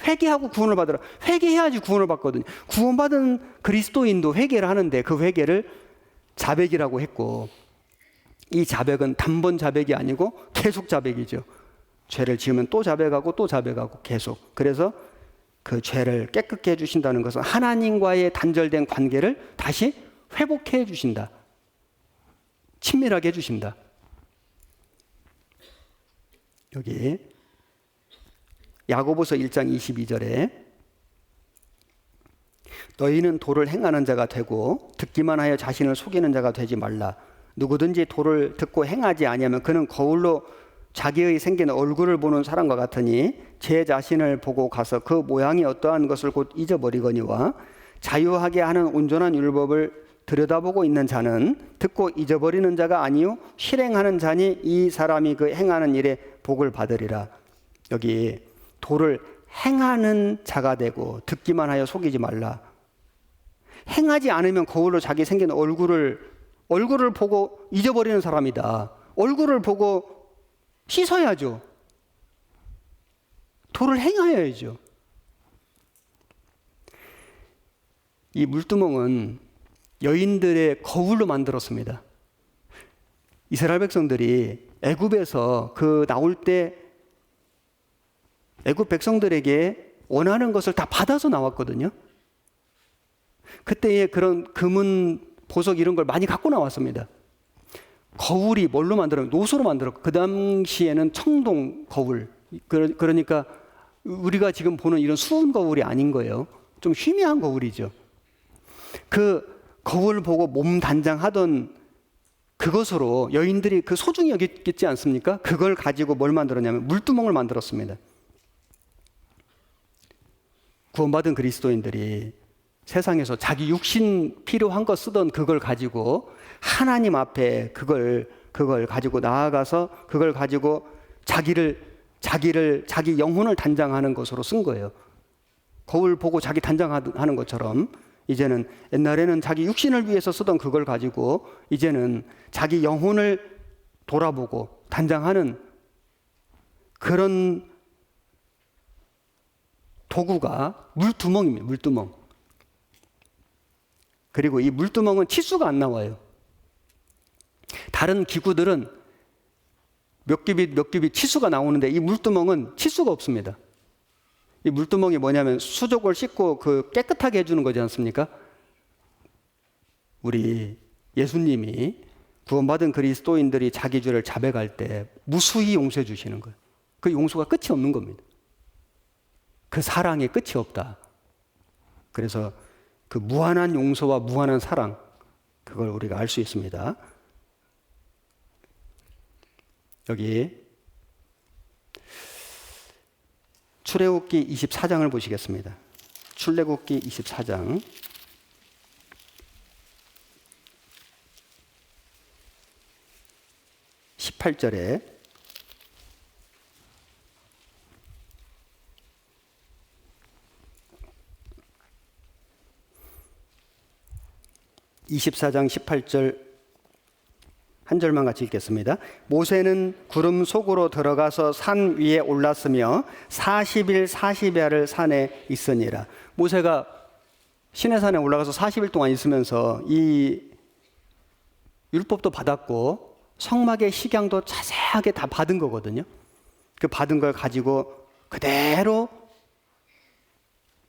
회개하고 구원을 받으라. 회개해야지 구원을 받거든요. 구원받은 그리스도인도 회개를 하는데 그 회개를 자백이라고 했고, 이 자백은 단번 자백이 아니고 계속 자백이죠. 죄를 지으면 또 자백하고 또 자백하고 계속. 그래서 그 죄를 깨끗게 해주신다는 것은 하나님과의 단절된 관계를 다시 회복해 주신다. 친밀하게 해주신다. 여기 야고보서 1장 22절에 너희는 도를 행하는 자가 되고 듣기만 하여 자신을 속이는 자가 되지 말라. 누구든지 도를 듣고 행하지 아니하면 그는 거울로 자기의 생긴 얼굴을 보는 사람과 같으니 제 자신을 보고 가서 그 모양이 어떠한 것을 곧 잊어버리거니와 자유하게 하는 온전한 율법을 들여다보고 있는 자는 듣고 잊어버리는 자가 아니요 실행하는 자니 이 사람이 그 행하는 일에 복을 받으리라. 여기 도를 행하는 자가 되고 듣기만 하여 속이지 말라. 행하지 않으면 거울로 자기 생긴 얼굴을 얼굴을 보고 잊어버리는 사람이다. 얼굴을 보고 씻어야죠. 도를 행하여야죠. 이 물두멍은 여인들의 거울로 만들었습니다. 이스라엘 백성들이 애굽에서 나올 때 애굽 백성들에게 원하는 것을 다 받아서 나왔거든요. 그때의 그런 금은 보석 이런 걸 많이 갖고 나왔습니다. 거울이 뭘로 만들었냐면 노소로 만들었고, 그 당시에는 청동 거울, 그러니까 우리가 지금 보는 이런 수은 거울이 아닌 거예요. 좀 희미한 거울이죠. 그 거울 보고 몸 단장하던 그것으로 여인들이 그 소중히 여겼지 않습니까? 그걸 가지고 뭘 만들었냐면 물두멍을 만들었습니다. 구원받은 그리스도인들이 세상에서 자기 육신 필요한 거 쓰던 그걸 가지고 하나님 앞에 그걸 가지고 나아가서 그걸 가지고 자기 영혼을 단장하는 것으로 쓴 거예요. 거울 보고 자기 단장하는 것처럼 이제는 옛날에는 자기 육신을 위해서 쓰던 그걸 가지고 이제는 자기 영혼을 돌아보고 단장하는 그런 도구가 물두멍입니다. 물두멍. 그리고 이 물두멍은 치수가 안 나와요. 다른 기구들은 몇 큐빗 치수가 나오는데 이 물두멍은 치수가 없습니다. 이 물두멍이 뭐냐면 수족을 씻고 깨끗하게 해주는 거지 않습니까? 우리 예수님이 구원받은 그리스도인들이 자기 죄를 자백할 때 무수히 용서해 주시는 거예요. 그 용서가 끝이 없는 겁니다. 그 사랑에 끝이 없다. 그래서 그 무한한 용서와 무한한 사랑, 그걸 우리가 알 수 있습니다. 여기 출애굽기 24장을 보시겠습니다. 출애굽기 24장 18절에 (24장 18절) 한 절만 같이 읽겠습니다. 모세는 구름 속으로 들어가서 산 위에 올랐으며 40일 40야를 산에 있으니라. 모세가 시내산에 올라가서 40일 동안 있으면서 이 율법도 받았고 성막의 식양도 자세하게 다 받은 거거든요. 그 받은 걸 가지고 그대로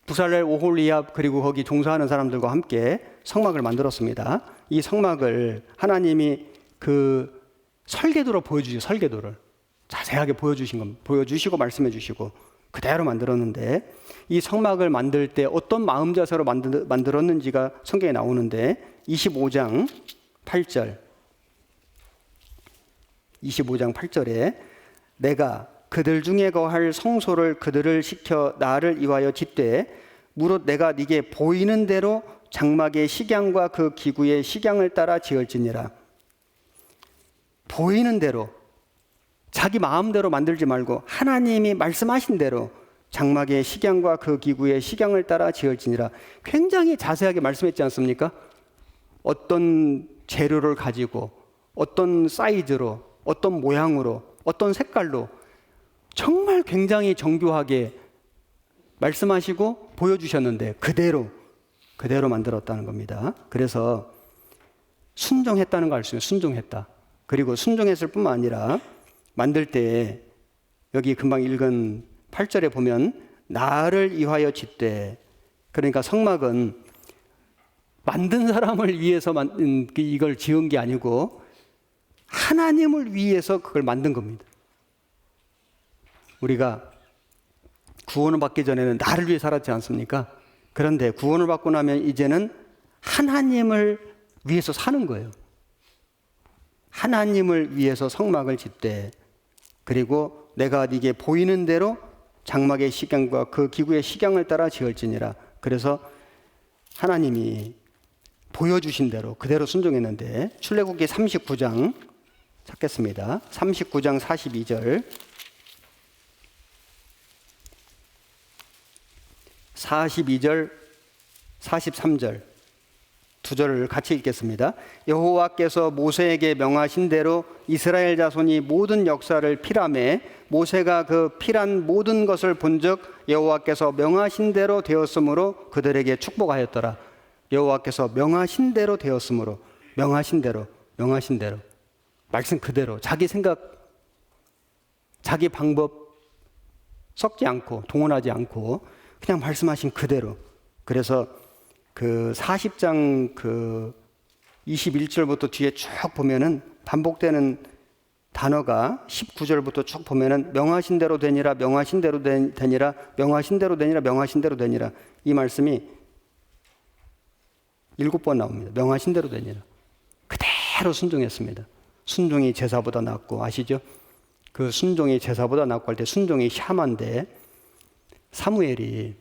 부살렐, 오홀리압 그리고 거기 종사하는 사람들과 함께 성막을 만들었습니다. 이 성막을 하나님이 그 설계도로 보여주시고, 설계도를 자세하게 보여주시고 말씀해 주시고 그대로 만들었는데, 이 성막을 만들 때 어떤 마음 자세로 만들었는지가 성경에 나오는데 25장 8절에 내가 그들 중에 거할 성소를 그들을 시켜 나를 위하여 짓되 무릇 내가 네게 보이는 대로 장막의 식양과 그 기구의 식양을 따라 지을지니라. 보이는 대로, 자기 마음대로 만들지 말고 하나님이 말씀하신 대로 장막의 식양과 그 기구의 식양을 따라 지을지니라. 굉장히 자세하게 말씀했지 않습니까? 어떤 재료를 가지고 어떤 사이즈로 어떤 모양으로 어떤 색깔로 정말 굉장히 정교하게 말씀하시고 보여주셨는데 그대로 만들었다는 겁니다. 그래서 순종했다는 걸 알 수 있어요. 순종했다. 그리고 순종했을 뿐만 아니라 만들 때 여기 금방 읽은 8절에 보면 나를 위하여 짓되, 그러니까 성막은 만든 사람을 위해서 이걸 지은 게 아니고 하나님을 위해서 그걸 만든 겁니다. 우리가 구원을 받기 전에는 나를 위해 살았지 않습니까? 그런데 구원을 받고 나면 이제는 하나님을 위해서 사는 거예요. 하나님을 위해서 성막을 짓되 그리고 내가 네게 보이는 대로 장막의 식양과 그 기구의 식양을 따라 지을지니라. 그래서 하나님이 보여주신 대로 그대로 순종했는데, 출애굽기 39장 찾겠습니다. 39장 42절 42절 43절 두 절을 같이 읽겠습니다. 여호와께서 모세에게 명하신 대로 이스라엘 자손이 모든 역사를 피라매 모세가 그 필한 모든 것을 본즉 여호와께서 명하신 대로 되었으므로 그들에게 축복하였더라. 여호와께서 명하신 대로 되었으므로, 명하신 대로 말씀 그대로 자기 생각, 자기 방법 섞지 않고 동원하지 않고 그냥 말씀하신 그대로. 그래서 그 40장 그 21절부터 뒤에 쭉 보면은 반복되는 단어가 19절부터 쭉 보면은 명하신 대로 되니라, 명하신 대로 되니라, 명하신 대로 되니라, 명하신 대로 되니라. 이 말씀이 7번 나옵니다. 명하신 대로 되니라. 그대로 순종했습니다. 순종이 제사보다 낫고, 아시죠? 그 순종이 제사보다 낫고 할 때 순종이 샤마인데, 사무엘이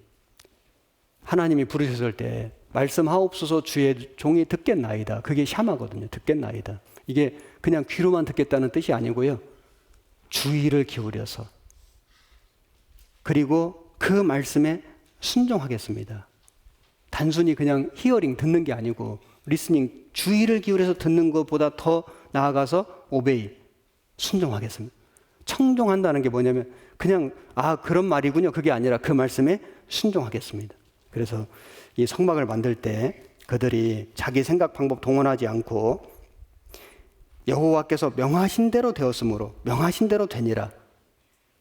하나님이 부르셨을 때 말씀하옵소서 주의 종이 듣겠나이다. 그게 샤마거든요. 듣겠나이다. 이게 그냥 귀로만 듣겠다는 뜻이 아니고요. 주의를 기울여서, 그리고 그 말씀에 순종하겠습니다. 단순히 그냥 히어링 듣는 게 아니고 리스닝, 주의를 기울여서 듣는 것보다 더 나아가서 오베이, 순종하겠습니다. 청종한다는 게 뭐냐면 그냥 그런 말이군요. 그게 아니라 그 말씀에 순종하겠습니다. 그래서 이 성막을 만들 때 그들이 자기 생각 방법 동원하지 않고 여호와께서 명하신 대로 되었으므로 명하신 대로 되니라.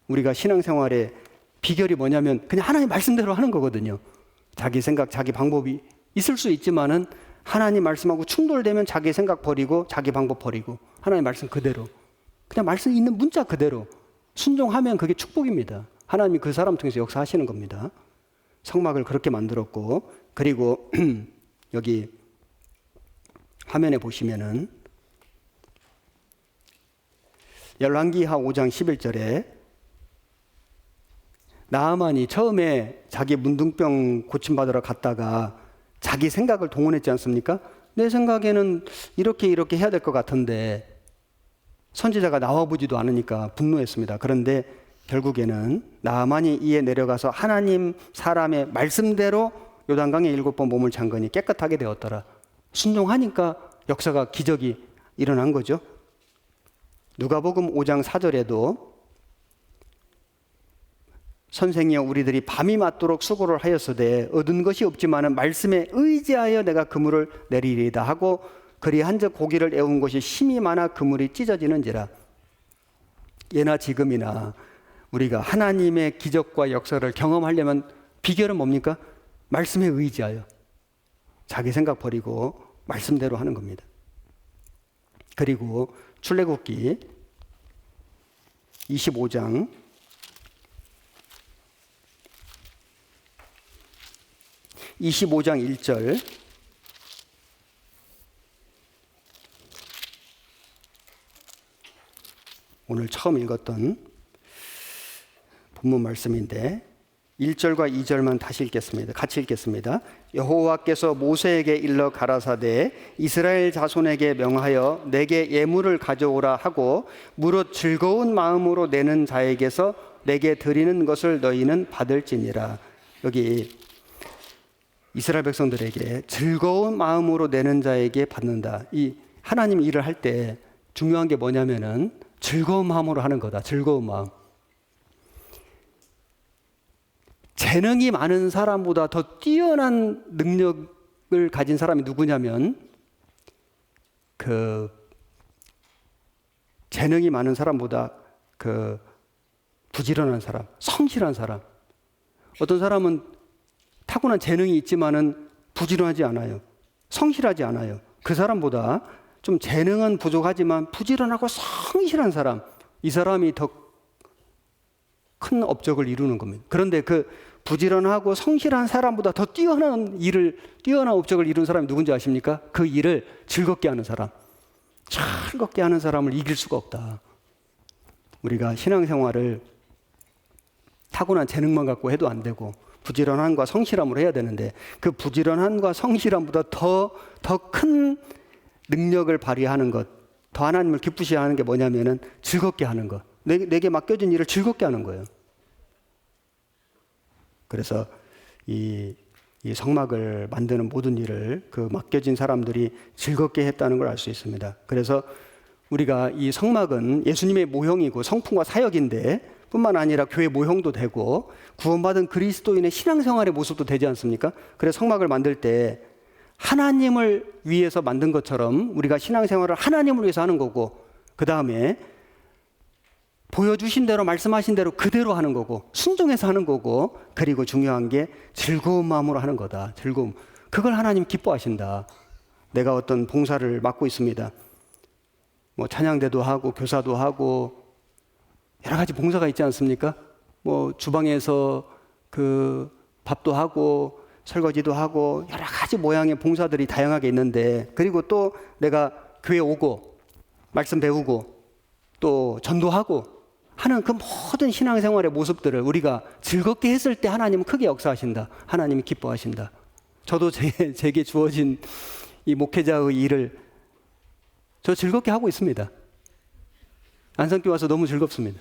우리가 신앙생활의 비결이 뭐냐면 그냥 하나님 말씀대로 하는 거거든요. 자기 생각, 자기 방법이 있을 수 있지만은 하나님 말씀하고 충돌되면 자기 생각 버리고 자기 방법 버리고 하나님 말씀 그대로, 그냥 말씀 있는 문자 그대로 순종하면 그게 축복입니다. 하나님이 그 사람 통해서 역사하시는 겁니다. 성막을 그렇게 만들었고, 그리고 여기 화면에 보시면은 열왕기하 5장 11절에 나아만이 처음에 자기 문둥병 고침받으러 갔다가 자기 생각을 동원했지 않습니까? 내 생각에는 이렇게 해야 될 것 같은데 선지자가 나와보지도 않으니까 분노했습니다. 그런데 결국에는 나아만이 이에 내려가서 하나님 사람의 말씀대로 요단강에 7번 몸을 잠그니 깨끗하게 되었더라. 순종하니까 역사가, 기적이 일어난 거죠. 누가복음 5장 4절에도 선생이여 우리들이 밤이 맞도록 수고를 하였으되 얻은 것이 없지만은 말씀에 의지하여 내가 그물을 내리리이다 하고 그리한즉 고기를 애운 것이 심이 많아 그물이 찢어지는지라. 예나 지금이나 우리가 하나님의 기적과 역사를 경험하려면 비결은 뭡니까? 말씀에 의지하여 자기 생각 버리고 말씀대로 하는 겁니다. 그리고 출애굽기 25장 1절 오늘 처음 읽었던 본문 말씀인데 1절과 2절만 다시 읽겠습니다. 같이 읽겠습니다. 여호와께서 모세에게 일러 가라사대 이스라엘 자손에게 명하여 내게 예물을 가져오라 하고 무릇 즐거운 마음으로 내는 자에게서 내게 드리는 것을 너희는 받을지니라. 여기 이스라엘 백성들에게 즐거운 마음으로 내는 자에게 받는다. 이 하나님 일을 할 때 중요한 게 뭐냐면은 즐거운 마음으로 하는 거다. 즐거운 마음. 재능이 많은 사람보다 더 뛰어난 능력을 가진 사람이 누구냐면 그 재능이 많은 사람보다 그 부지런한 사람, 성실한 사람. 어떤 사람은 타고난 재능이 있지만은 부지런하지 않아요. 성실하지 않아요. 그 사람보다 좀 재능은 부족하지만 부지런하고 성실한 사람, 이 사람이 더 큰 업적을 이루는 겁니다. 그런데 그 부지런하고 성실한 사람보다 더 뛰어난 업적을 이룬 사람이 누군지 아십니까? 그 일을 즐겁게 하는 사람. 즐겁게 하는 사람을 이길 수가 없다. 우리가 신앙생활을 타고난 재능만 갖고 해도 안 되고 부지런함과 성실함으로 해야 되는데 그 부지런함과 성실함보다 더 큰 능력을 발휘하는 것, 더 하나님을 기쁘시게 하는 게 뭐냐면은 즐겁게 하는 것. 내게 맡겨진 일을 즐겁게 하는 거예요. 그래서 이 이 성막을 만드는 모든 일을 그 맡겨진 사람들이 즐겁게 했다는 걸 알 수 있습니다. 그래서 우리가 이 성막은 예수님의 모형이고 성품과 사역인데 뿐만 아니라 교회 모형도 되고 구원받은 그리스도인의 신앙생활의 모습도 되지 않습니까? 그래서 성막을 만들 때 하나님을 위해서 만든 것처럼 우리가 신앙생활을 하나님을 위해서 하는 거고, 그 다음에 보여주신 대로 말씀하신 대로 그대로 하는 거고, 순종해서 하는 거고, 그리고 중요한 게 즐거운 마음으로 하는 거다. 즐거움. 그걸 하나님 기뻐하신다. 내가 어떤 봉사를 맡고 있습니다. 뭐 찬양대도 하고 교사도 하고 여러 가지 봉사가 있지 않습니까? 뭐 주방에서 그 밥도 하고 설거지도 하고 여러 가지 모양의 봉사들이 다양하게 있는데, 그리고 또 내가 교회 오고 말씀 배우고 또 전도하고 하는 그 모든 신앙생활의 모습들을 우리가 즐겁게 했을 때 하나님은 크게 역사하신다. 하나님이 기뻐하신다. 저도 제게 주어진 이 목회자의 일을 저 즐겁게 하고 있습니다. 안산교회 와서 너무 즐겁습니다.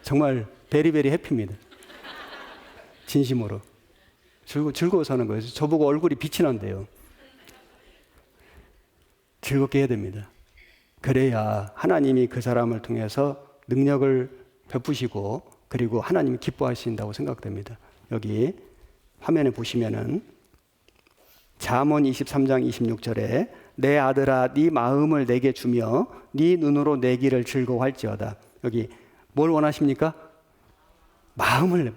정말 베리베리 해피입니다. 진심으로. 즐거워서 하는 거예요. 저보고 얼굴이 빛이 난대요. 즐겁게 해야 됩니다. 그래야 하나님이 그 사람을 통해서 능력을 베푸시고 그리고 하나님이 기뻐하신다고 생각됩니다. 여기 화면에 보시면은 잠언 23장 26절에 내 아들아 네 마음을 내게 주며 네 눈으로 내 길을 즐거워할지어다. 여기 뭘 원하십니까? 마음을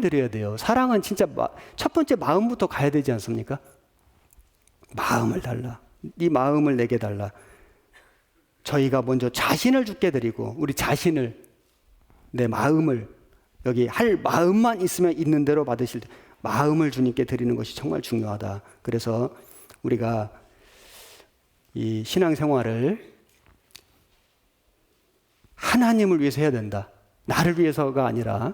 드려야 돼요. 사랑은 진짜 첫 번째 마음부터 가야 되지 않습니까? 마음을 달라. 네 마음을 내게 달라. 저희가 먼저 자신을 주께 드리고 우리 자신을, 내 마음을, 여기 할 마음만 있으면 있는 대로 받으실 때 마음을 주님께 드리는 것이 정말 중요하다. 그래서 우리가 이 신앙생활을 하나님을 위해서 해야 된다. 나를 위해서가 아니라,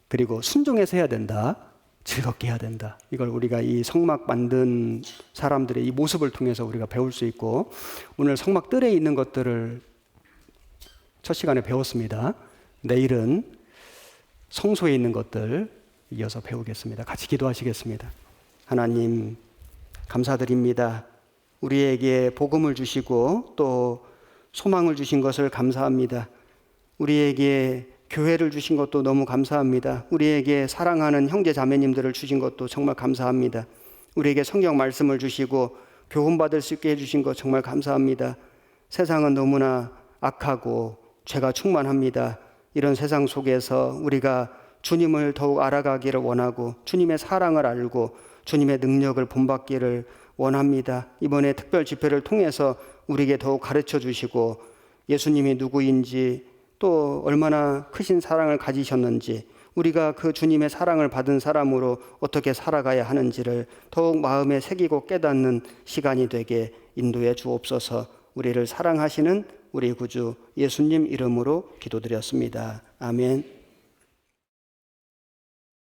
그리고 순종해서 해야 된다. 즐겁게 해야 된다. 이걸 우리가 이 성막 만든 사람들의 이 모습을 통해서 우리가 배울 수 있고, 오늘 성막 뜰에 있는 것들을 첫 시간에 배웠습니다. 내일은 성소에 있는 것들 이어서 배우겠습니다. 같이 기도하시겠습니다. 하나님 감사드립니다. 우리에게 복음을 주시고 또 소망을 주신 것을 감사합니다. 우리에게 교회를 주신 것도 너무 감사합니다. 우리에게 사랑하는 형제 자매님들을 주신 것도 정말 감사합니다. 우리에게 성경 말씀을 주시고 교훈받을 수 있게 해주신 것 정말 감사합니다. 세상은 너무나 악하고 죄가 충만합니다. 이런 세상 속에서 우리가 주님을 더욱 알아가기를 원하고 주님의 사랑을 알고 주님의 능력을 본받기를 원합니다. 이번에 특별 집회를 통해서 우리에게 더욱 가르쳐 주시고 예수님이 누구인지 또 얼마나 크신 사랑을 가지셨는지, 우리가 그 주님의 사랑을 받은 사람으로 어떻게 살아가야 하는지를 더욱 마음에 새기고 깨닫는 시간이 되게 인도해 주옵소서. 우리를 사랑하시는 우리 구주 예수님 이름으로 기도드렸습니다. 아멘.